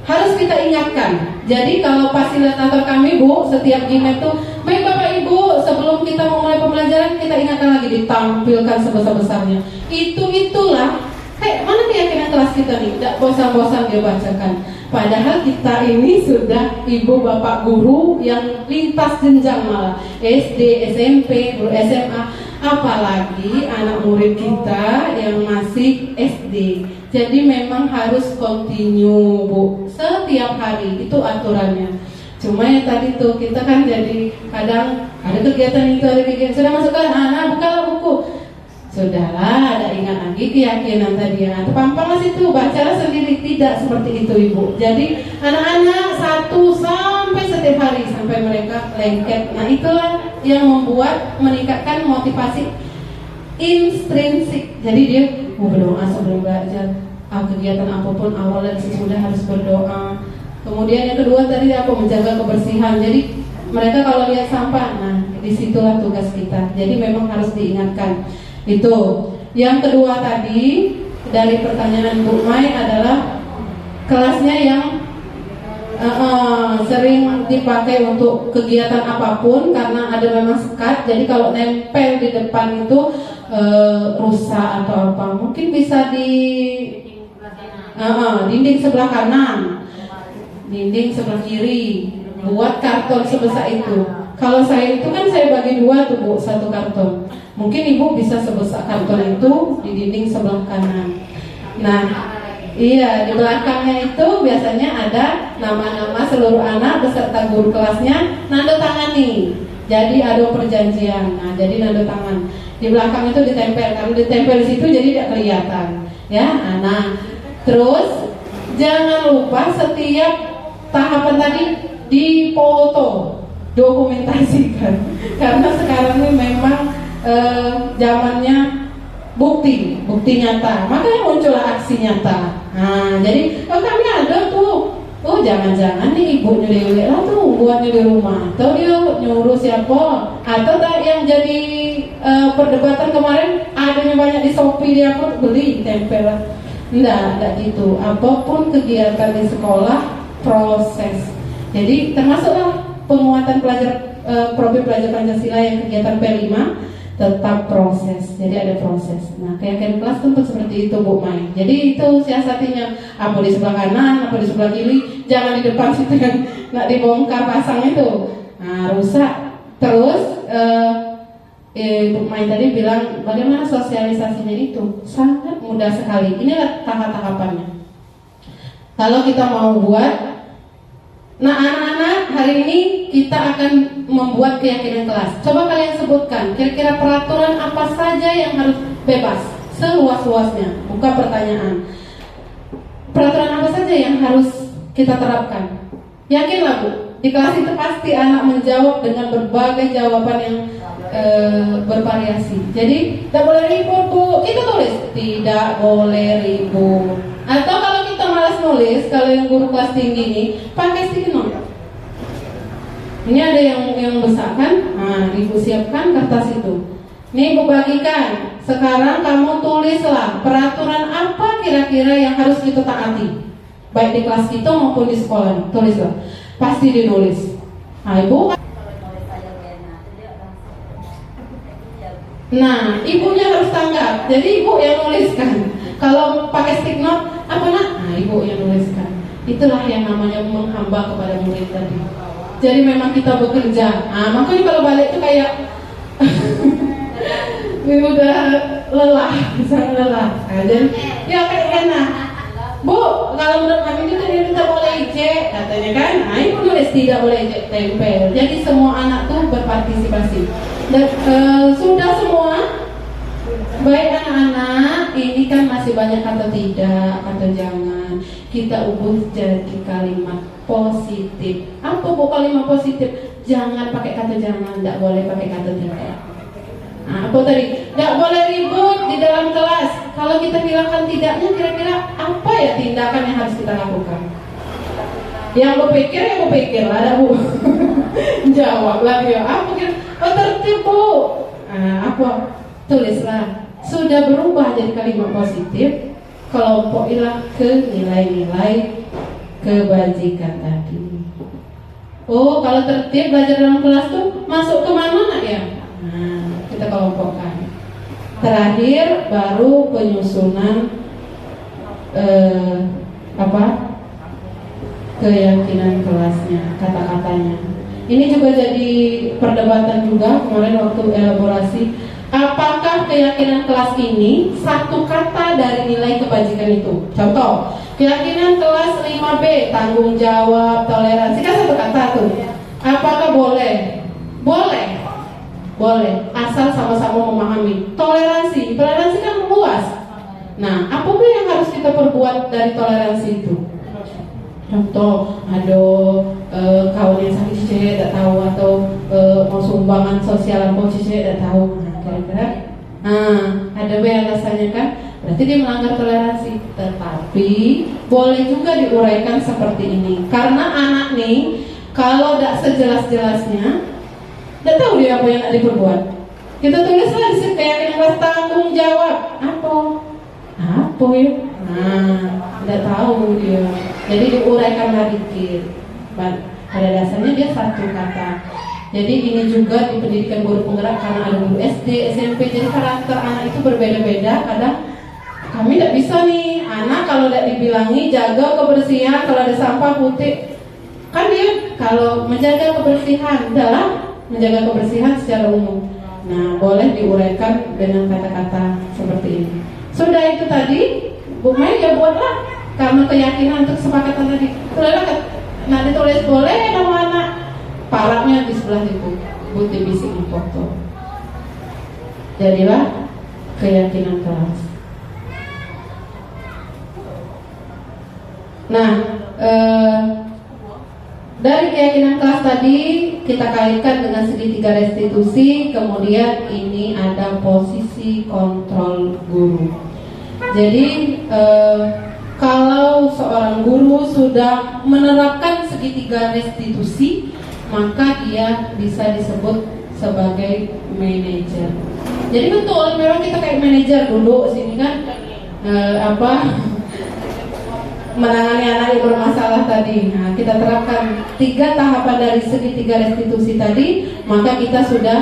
harus kita ingatkan. Jadi kalau fasilitator kami Bu, setiap gimet tuh, baik Bapak Ibu, sebelum kita memulai pembelajaran kita ingatkan lagi, ditampilkan sebesar-besarnya. Itulah kayak mana keyakinan kelas kita nih, tidak bosan-bosan dia bacakan. Padahal kita ini sudah ibu bapak guru yang lintas jenjang, malah SD, SMP, guru SMA, apalagi anak murid kita yang masih SD. Jadi memang harus continue Bu, setiap hari itu aturannya. Cuma ya tadi tuh kita kan jadi kadang ada kegiatan itu, ada kegiatan sudah masukkan anak bukalah buku, sudahlah ada ingat lagi keyakinan tadi yang terpampang situ, bacalah sendiri. Tidak seperti itu Ibu. Jadi anak-anak satu sampai setiap hari sampai mereka lengket. Nah itulah yang membuat meningkatkan motivasi intrinsik. Jadi dia mau berdoa sebelum belajar, kegiatan apapun awal dan sesudah harus berdoa. Kemudian yang kedua tadi apa, menjaga kebersihan. Jadi mereka kalau lihat sampah, nah disitulah tugas kita. Jadi memang harus diingatkan. Itu. Yang kedua tadi dari pertanyaan Bu Mai adalah kelasnya yang sering dipakai untuk kegiatan apapun karena ada memang sekat. Jadi kalau nempel di depan itu rusak atau apa, mungkin bisa di dinding sebelah kanan, dinding sebelah kiri, buat karton sebesar itu. Kalau saya itu kan saya bagi dua tuh Bu, satu karton. Mungkin Ibu bisa sebesar karton itu di dinding sebelah kanan. Nah, iya, di belakangnya itu biasanya ada nama-nama seluruh anak beserta guru kelasnya, nanda tangani. Jadi ada perjanjian. Nah, jadi nanda tangan. Di belakang itu ditempel. Kalau ditempel di situ jadi tidak kelihatan. Ya, nah. Terus jangan lupa setiap tahapan tadi dipoto, dokumentasikan. Karena sekarang ini memang zamannya bukti nyata, makanya muncullah aksi nyata. Nah, jadi kami ada tuh, jangan-jangan nih ibu nyuruh lah tuh buatnya di rumah, atau dia nyuruh siapa, atau yang jadi perdebatan kemarin adanya banyak di Shopee, dia pun beli tempel. Enggak gitu. Apapun kegiatan di sekolah proses. Jadi termasuklah penguatan program belajar Pancasila yang kegiatan P5 tetap proses, jadi ada proses. Nah, keyakinan kelas tentu seperti itu Bu Mai. Jadi itu siasatinya, apa di sebelah kanan, apa di sebelah kiri, jangan di depan situ yang nggak dibongkar pasang itu, nah rusak. Terus Bu Mai tadi bilang bagaimana sosialisasinya itu sangat mudah sekali. Inilah tahap-tahapannya. Kalau kita mau buat, nah anak-anak hari ini kita akan membuat keyakinan kelas. Coba kalian sebutkan kira-kira peraturan apa saja yang harus bebas, seluas-luasnya. Buka pertanyaan. Peraturan apa saja yang harus kita terapkan? Yakinlah Bu, di kelas itu pasti anak menjawab dengan berbagai jawaban yang bervariasi. Jadi tidak boleh ribut Bu, kita tulis tidak boleh ribut. Atau kalau kita malas nulis, kalau yang guru kelas tinggi ini pakai sticky note. Ini ada yang besar kan? Nah, Ibu siapkan kertas itu. Nih Ibu bagikan. Sekarang kamu tulislah peraturan apa kira-kira yang harus kita taati, baik di kelas kita maupun di sekolah. Tulislah. Pasti dinulis. Nah Ibu. Nah, ibunya harus tanggap. Jadi Ibu yang nuliskan. Kalau pakai stick note, apa nak? Nah, Ibu yang nuliskan. Itulah yang namanya menghamba kepada murid tadi. Jadi memang kita bekerja. Nah, makanya kalau balik itu kayak udah lelah, sangat lelah. Nah, jadi ya kayak enak. Bu, kalau menurut kami itu tidak boleh ejek, katanya kan. Nah, Ibu nulis tidak boleh ejek tempel. Jadi semua anak tuh berpartisipasi. Dan sudah semua. Baik anak-anak, ini kan masih banyak kata tidak, kata jangan. Kita ubah jadi kalimat positif. Apa Bu kalimat positif? Jangan pakai kata jangan, tidak boleh pakai kata tidak. Nah, apa tadi? Tidak boleh ribut di dalam kelas. Kalau kita hilangkan tidaknya, kira-kira apa ya tindakan yang harus kita lakukan? Yang berpikir lah, ada Bu. Jawablah dia. Apa kira? Oh tertib Bu. Nah, apa? Tulislah. Sudah berubah jadi kalimat positif, kelompokilah ke nilai-nilai kebajikan tadi. Oh, kalau tertib belajar dalam kelas tuh masuk ke mana nak ya? Nah, kita kelompokkan. Terakhir baru penyusunan keyakinan kelasnya, kata-katanya. Ini juga jadi perdebatan juga kemarin waktu elaborasi. Apakah keyakinan kelas ini satu kata dari nilai kebajikan itu? Contoh, Keyakinan kelas 5B, tanggung jawab, toleransi, kan satu kata tuh. Apakah boleh? Boleh. Boleh, asal sama-sama memahami. Toleransi kan luas. Nah, apa yang harus kita perbuat dari toleransi itu? Contoh, ada kawan yang sakit cici tidak tahu, atau mau sumbangan sosial apa cici tidak tahu. Nah, kira-kira, ada yang rasanya kan? Berarti dia melanggar toleransi. Tetapi boleh juga diuraikan seperti ini, karena anak nih kalau tidak sejelas-jelasnya, tidak tahu dia apa yang nak diperbuat. Kita tulislah di situ yang tanggung jawab. Apa ya? Tidak tahu dia. Jadi diuraikanlah dikit. Pada dasarnya dia satu kata. Jadi ini juga di pendidikan guru penggerak, karena ada guru SD, SMP. Jadi karakter anak itu berbeda-beda. Kadang kami tidak bisa nih, anak kalau tidak dibilangi jaga kebersihan, kalau ada sampah putih, kan dia kalau menjaga kebersihan adalah menjaga kebersihan secara umum. Nah, boleh diuraikan dengan kata-kata seperti ini. Sudah itu tadi, Bu Mei ya buatlah, karena keyakinan untuk kesepakatan tadi. Nah, ditulis boleh nama anak, parahnya di sebelah itu, putih bisik foto. Jadilah keyakinan kelas. Nah, dari keyakinan kelas tadi kita kaitkan dengan segitiga restitusi, kemudian ini ada posisi kontrol guru. Jadi kalau seorang guru sudah menerapkan segitiga restitusi, maka dia bisa disebut sebagai manajer. Jadi betul, memang kita kayak manajer duduk sini kan, menangani anak yang bermasalah tadi. Nah, kita terapkan 3 tahapan dari segitiga restitusi tadi, maka kita sudah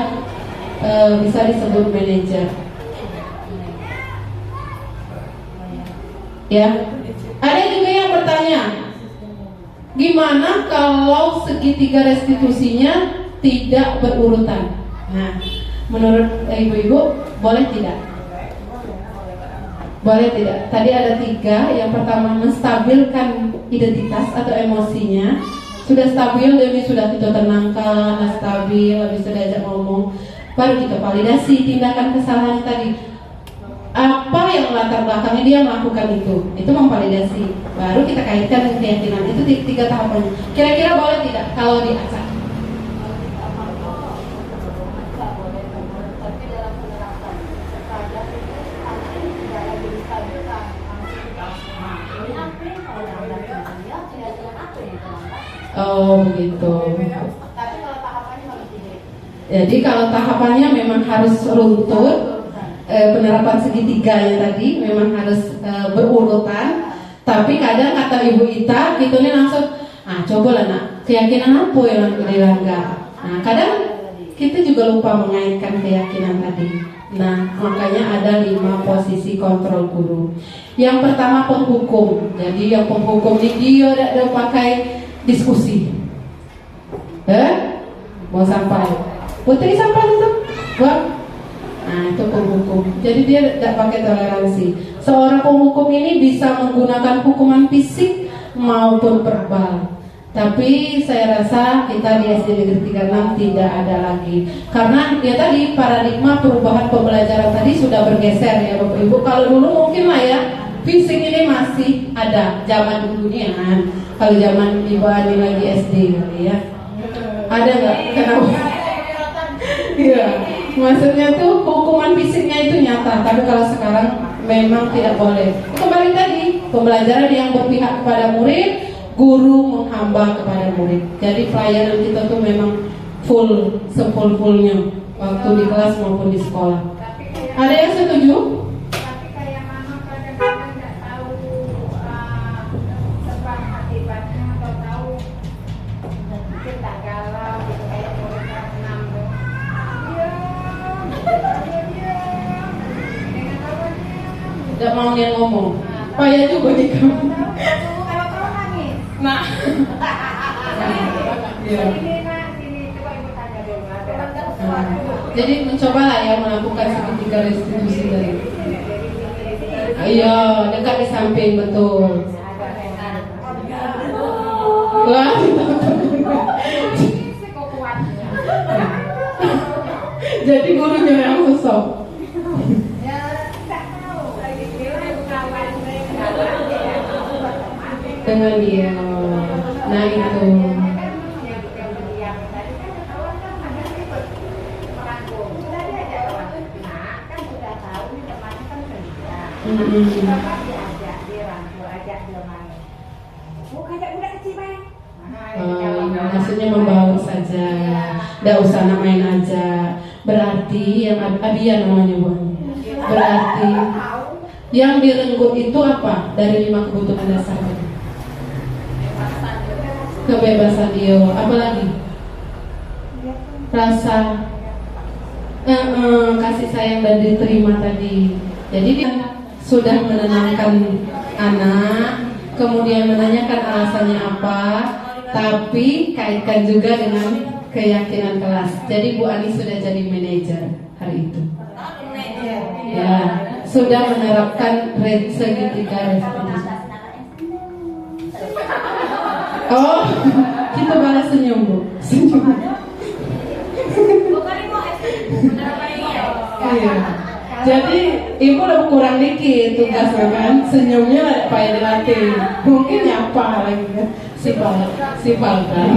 bisa disebut manajer. Ya, ada juga yang bertanya, gimana kalau segitiga restitusinya tidak berurutan? Nah, menurut ibu-ibu boleh tidak? Boleh tidak? Tadi ada 3. Yang pertama, menstabilkan identitas atau emosinya. Sudah stabil, ini sudah kita tenangkan, stabil, habis sudah ajak ngomong, baru kita validasi tindakan kesalahan tadi. Apa yang latar belakangnya dia melakukan itu memvalidasi. Baru kita kaitkan dengan keyakinan. Itu 3 tahapannya. Kira-kira boleh tidak kalau diacak? Oh begitu. Tapi kalau tahapannya harus tidak. Jadi kalau tahapannya memang harus runtut, penerapan segitiganya tadi memang harus berurutan. Tapi kadang kata Ibu Ita, gitu nih langsung, cobalah nak, keyakinan apa yang dilanggar. Nah kadang kita juga lupa mengaitkan keyakinan tadi. Nah makanya ada 5 posisi kontrol guru. Yang pertama penghukum. Jadi yang penghukum ini dia tidak pakai diskusi. Mau sampai putri sampai itu buat. Nah itu penghukum. Jadi dia tidak pakai toleransi. Seorang penghukum ini bisa menggunakan hukuman fisik maupun verbal. Tapi saya rasa kita di SD Negeri 36 tidak ada lagi. Karena ya tadi paradigma perubahan pembelajaran tadi sudah bergeser ya Bapak Ibu. Kalau dulu mungkin lah ya, fisik ini masih ada zaman dulunya kan. Kalau zaman Ibu Ani lagi SD kali ya. Ada nggak? Kenapa? Iya. Maksudnya tuh hukuman fisiknya itu nyata. Tapi kalau sekarang memang tidak boleh. Kembali tadi, pembelajaran yang berpihak kepada murid, guru menghamba kepada murid. Jadi pelayanan kita tuh memang full, sefull-fullnya waktu di kelas maupun di sekolah. Ada yang setuju? Tapi kayak mama kadang-kadang nggak tahu sebab akibatnya atau tahu kita galau gitu kayak murid kelas 6 tuh. Gak mau dia ngomong. Payah juga di kamu. Kalau kau nangis. Nah. Iya. Sini coba ibu tanya dulu. Ada sesuatu. Jadi mencobalah ya melakukan segitiga restitusi tadi. Iya, dekat di samping betul. Wah. Jadi gurunya yang sosok. Dengan dia. Nah itu. Maksudnya membawa saja, tidak usah main aja. Berarti yang abian namanya Bu. Berarti yang direnggut itu apa dari 5 kebutuhan dasar? Kebebasan dia, apalagi rasa kasih sayang dan diterima tadi. Jadi dia sudah menenangkan anak, kemudian menanyakan alasannya apa, tapi kaitkan juga dengan keyakinan kelas. Jadi Bu Ani sudah jadi manajer hari itu. Ya, sudah menerapkan segitiga restitusi. Oh, kita balas senyum Bu. Senyum. Iya. Jadi ibu udah kurang dikit tugasnya kan, senyumnya payah dilatih. Mungkin nyapa lagi kan, si Palkan.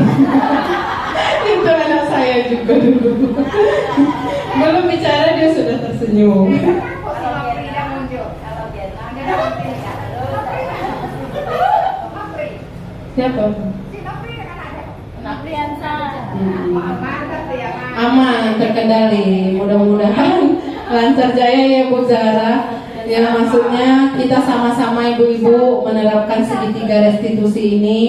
Itu anak saya juga dulu. Belum bicara dia sudah tersenyum. Siapa? Aman, terkendali. Mudah-mudahan lancar jaya ya Bu Zahra. Ya maksudnya kita sama-sama ibu-ibu menerapkan segitiga restitusi ini.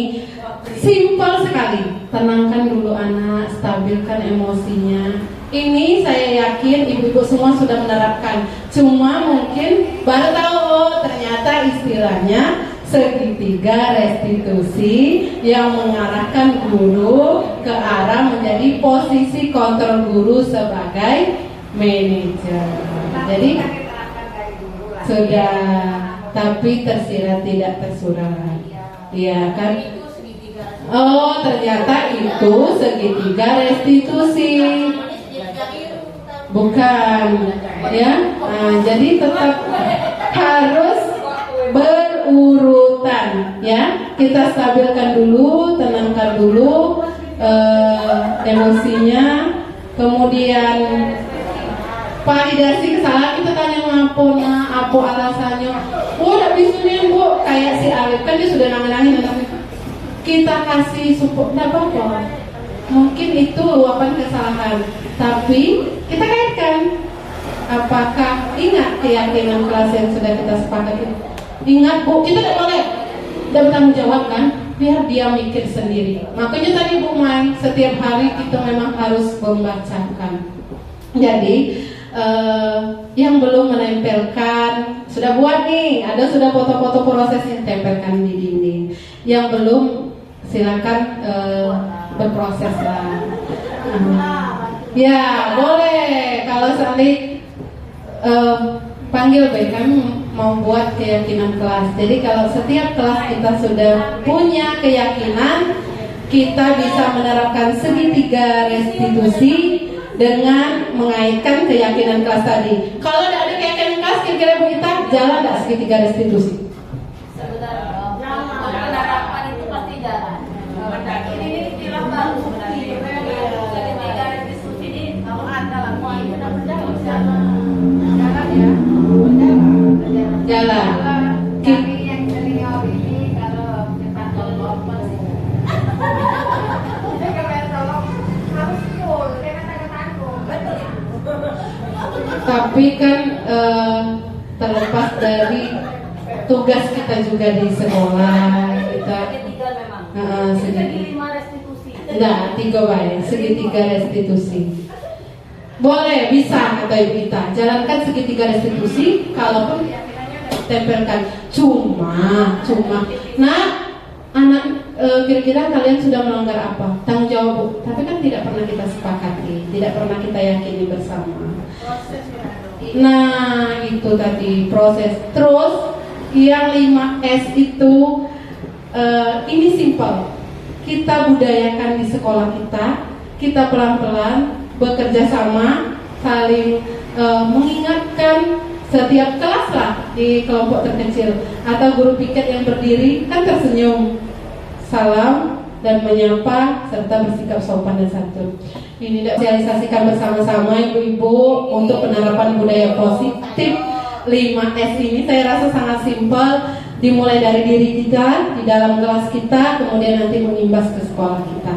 Simpel sekali. Tenangkan dulu anak, stabilkan emosinya. Ini saya yakin ibu-ibu semua sudah menerapkan. Cuma mungkin baru tahu oh ternyata istilahnya segitiga restitusi yang mengarahkan guru ke arah menjadi posisi kontrol guru sebagai manajer. Jadi sudah, tapi tersirat tidak tersurat. Iya kan? Oh ternyata itu segitiga restitusi. Bukan, ya. Nah, jadi tetap harus berurutan, ya. Kita stabilkan dulu, tenangkan dulu emosinya, kemudian validasi kesalahan kita tanya ngapona, apa alasannya. Oh, udah bisunin Bu, kayak si Alif kan dia sudah nangis-nangis, kita kasih support, tidak apa-apa. Mungkin itu luapan kesalahan, tapi kita kaitkan. Apakah ingat keyakinan kelas yang sudah kita sepakati? Ingat Bu, kita tidak boleh bertanggung jawab kan? Biar dia mikir sendiri. Makanya tadi Bu Mai, setiap hari kita memang harus membacakan. Jadi yang belum menempelkan sudah buat nih, ada sudah foto-foto prosesnya tempelkan di dinding. Yang belum silakan berproses lah. Ya boleh kalau Salik panggil baik kami mau buat keyakinan kelas. Jadi kalau setiap kelas kita sudah punya keyakinan, kita bisa menerapkan segitiga restitusi dengan mengaitkan keyakinan kelas tadi. Kalau tidak ada keyakinan kelas, kira-kira Bu Ita jalan tidak segitiga restitusi? Penerapan itu pasti jalan. Ini istilah baru sebenarnya. Segitiga restitusi ini kalau ada lagi benar-benar jalan ya. Jalan. Kami yang senior ini kalau kita tolong harus full, jangan tanggung-tanggung. Betul ya? Tapi kan terlepas dari tugas kita juga di sekolah, kita Segitiga memang. segitiga. 5 restitusi. Enggak, 3 baik, segitiga restitusi. Boleh, bisa kata Ibu Ita, jalankan segitiga restitusi, kalaupun tempelkan. Cuma, nah, anak kira-kira kalian sudah melanggar apa? Tanggung jawab Bu. Tapi kan tidak pernah kita sepakati, tidak pernah kita yakini bersama. Nah, itu tadi proses. Terus yang 5S itu ini simpel. kita budayakan di sekolah kita pelan-pelan bekerja sama, saling mengingatkan setiap kelas lah di kelompok terkecil, atau guru piket yang berdiri kan tersenyum, salam dan menyapa serta bersikap sopan dan santun. Ini sosialisasikan bersama-sama ibu-ibu untuk penerapan budaya positif 5S ini. Saya rasa sangat simpel, dimulai dari diri kita, di dalam kelas kita, kemudian nanti mengimbas ke sekolah kita.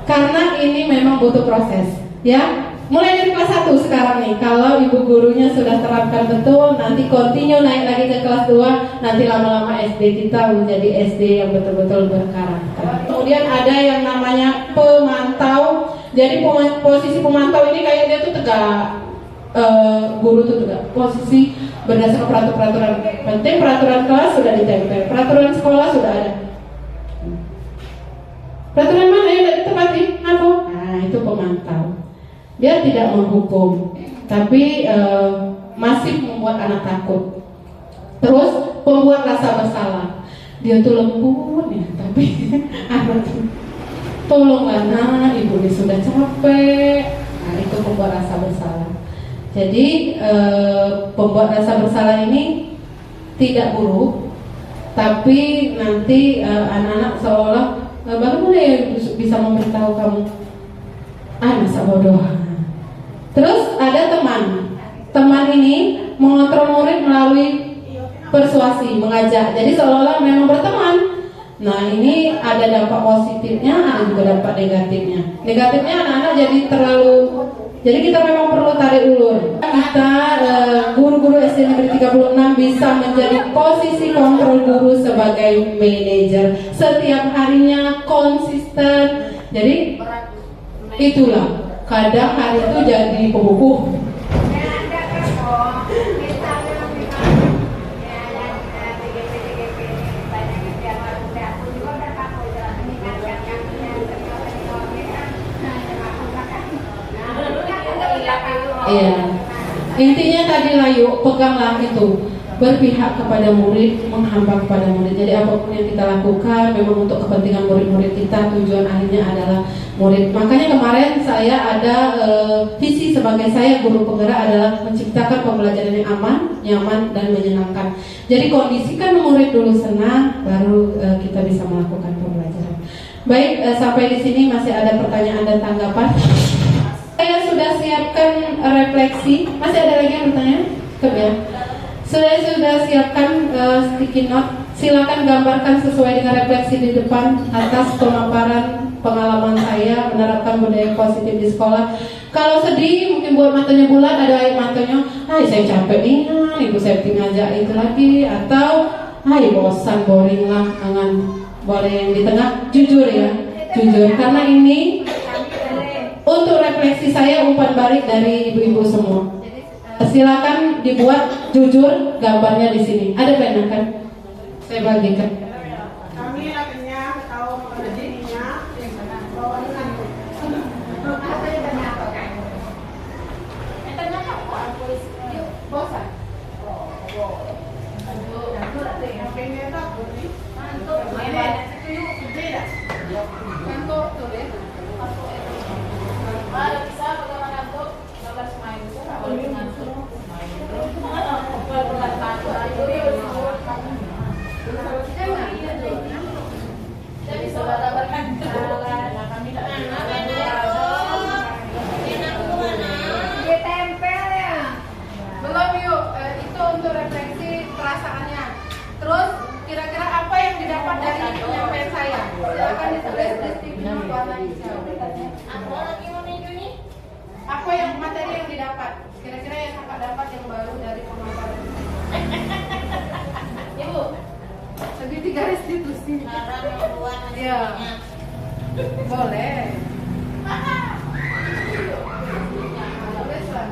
Karena ini memang butuh proses, ya. Mulai dari kelas 1 sekarang nih, kalau ibu gurunya sudah terapkan betul, nanti continue naik lagi ke kelas 2, nanti lama-lama SD kita menjadi SD yang betul-betul berkarakter. Kemudian ada yang namanya pemantau. Jadi posisi pemantau ini kayak dia tuh tegak, guru tuh tegak. Posisi berdasarkan peraturan. Penting peraturan kelas sudah ditempel, peraturan sekolah sudah ada. Peraturan mana yang tidak ditepati? Apa? Nah, itu pemantau. Dia tidak menghukum, tapi masih membuat anak takut. Terus pembuat rasa bersalah. Dia tuh lembut ya, tapi anak tuh tolonglah nak, ibu ini sudah capek. Nah, itu pembuat rasa bersalah. Jadi pembuat rasa bersalah ini tidak buruk, tapi nanti anak-anak seolah bagaimana ya bisa memberitahu kamu? Masa bodoh. Terus ada teman ini mengontrol murid melalui persuasi, mengajak. Jadi seolah-olah memang berteman. Nah, ini ada dampak positifnya, ada juga dampak negatifnya. Negatifnya anak-anak jadi kita memang perlu tarik ulur. Kita guru-guru SD Negeri 36 bisa menjadi posisi kontrol guru sebagai manajer. Setiap harinya konsisten. Jadi itulah. Kadang hari itu jadi pembuku. Iya. Intinya tadi layu, peganglah itu. Berpihak kepada murid, menghamba kepada murid. Jadi apapun yang kita lakukan memang untuk kepentingan murid-murid kita, tujuan akhirnya adalah murid. Makanya kemarin saya ada visi sebagai saya guru penggerak adalah menciptakan pembelajaran yang aman, nyaman dan menyenangkan. Jadi kondisikan murid dulu senang, baru kita bisa melakukan pembelajaran. Baik, sampai di sini masih ada pertanyaan dan tanggapan. Saya sudah siapkan refleksi. Masih ada lagi yang bertanya? Ya. Sudah siapkan sticky note. Silakan gambarkan sesuai dengan refleksi di depan atas pemaparan pengalaman saya menerapkan budaya positif di sekolah. Kalau sedih, mungkin buat matanya bulat, ada air matanya. Saya capek ingat, ibu Septi ngajak itu lagi. Atau, bosan, boring lah, jangan. Boleh yang di tengah, jujur ya, jujur. Karena ini untuk refleksi saya umpan balik dari ibu-ibu semua. Silakan dibuat jujur gambarnya di sini. Ada pena kan? Saya bagikan. Kami akhirnya tahu mengenainya bahwa Belum yuk, itu untuk refleksi perasaannya. Terus kira-kira apa yang didapat dari penyampaian saya? Silakan ditulis di sticky note warna hijau. Apa yang materi yang didapat? Kira-kira yang kakak dapat yang baru dari pemaparan. Ibu, segitiga restitusi. Ya, boleh. Tulislah.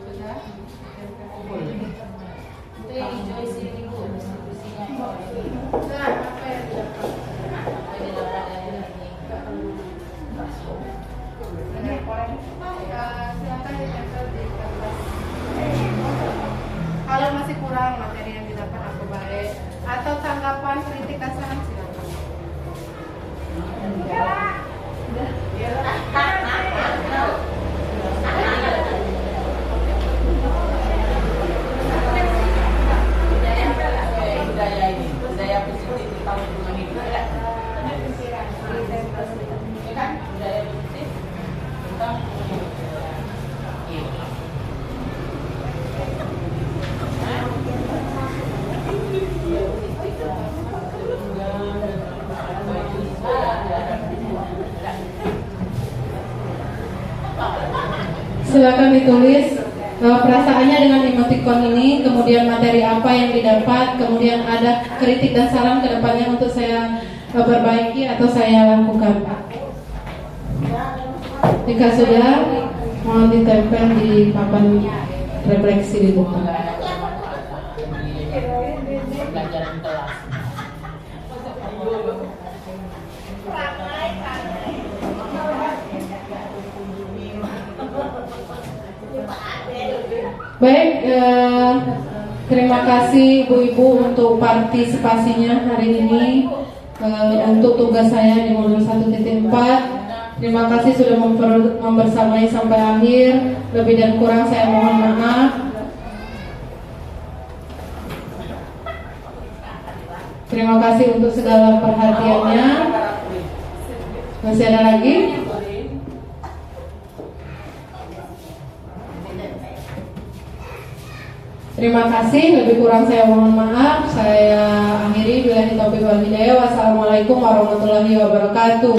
Sudah? Itu yang hijau isi ini Bu, distribusinya. Nah, apa yang didapat? Apa yang didapat dari ini? Silakan ditempel di kertas. Kalau masih kurang materi yang didapat aku baik atau tanggapan kritik dan saran silakan. Budaya ini, budaya positif tentang hubungan itu kan? Ya kan? Budaya positif tentang hubungan itu. Silakan ditulis perasaannya dengan emoticon ini, kemudian materi apa yang didapat, kemudian ada kritik dan saran ke depannya untuk saya perbaiki atau saya lakukan. Jika sudah, mohon ditempel di papan refleksi di depan. Pelajaran kelas. Baik, terima kasih ibu-ibu untuk partisipasinya hari ini untuk tugas saya di modul 1.4. Terima kasih sudah membersamai sampai akhir. Lebih dan kurang saya mohon maaf. Terima kasih untuk segala perhatiannya. Masih ada lagi? Terima kasih, lebih kurang saya mohon maaf. Saya akhiri, billahi taufiq wal hidayah. Wassalamualaikum warahmatullahi wabarakatuh.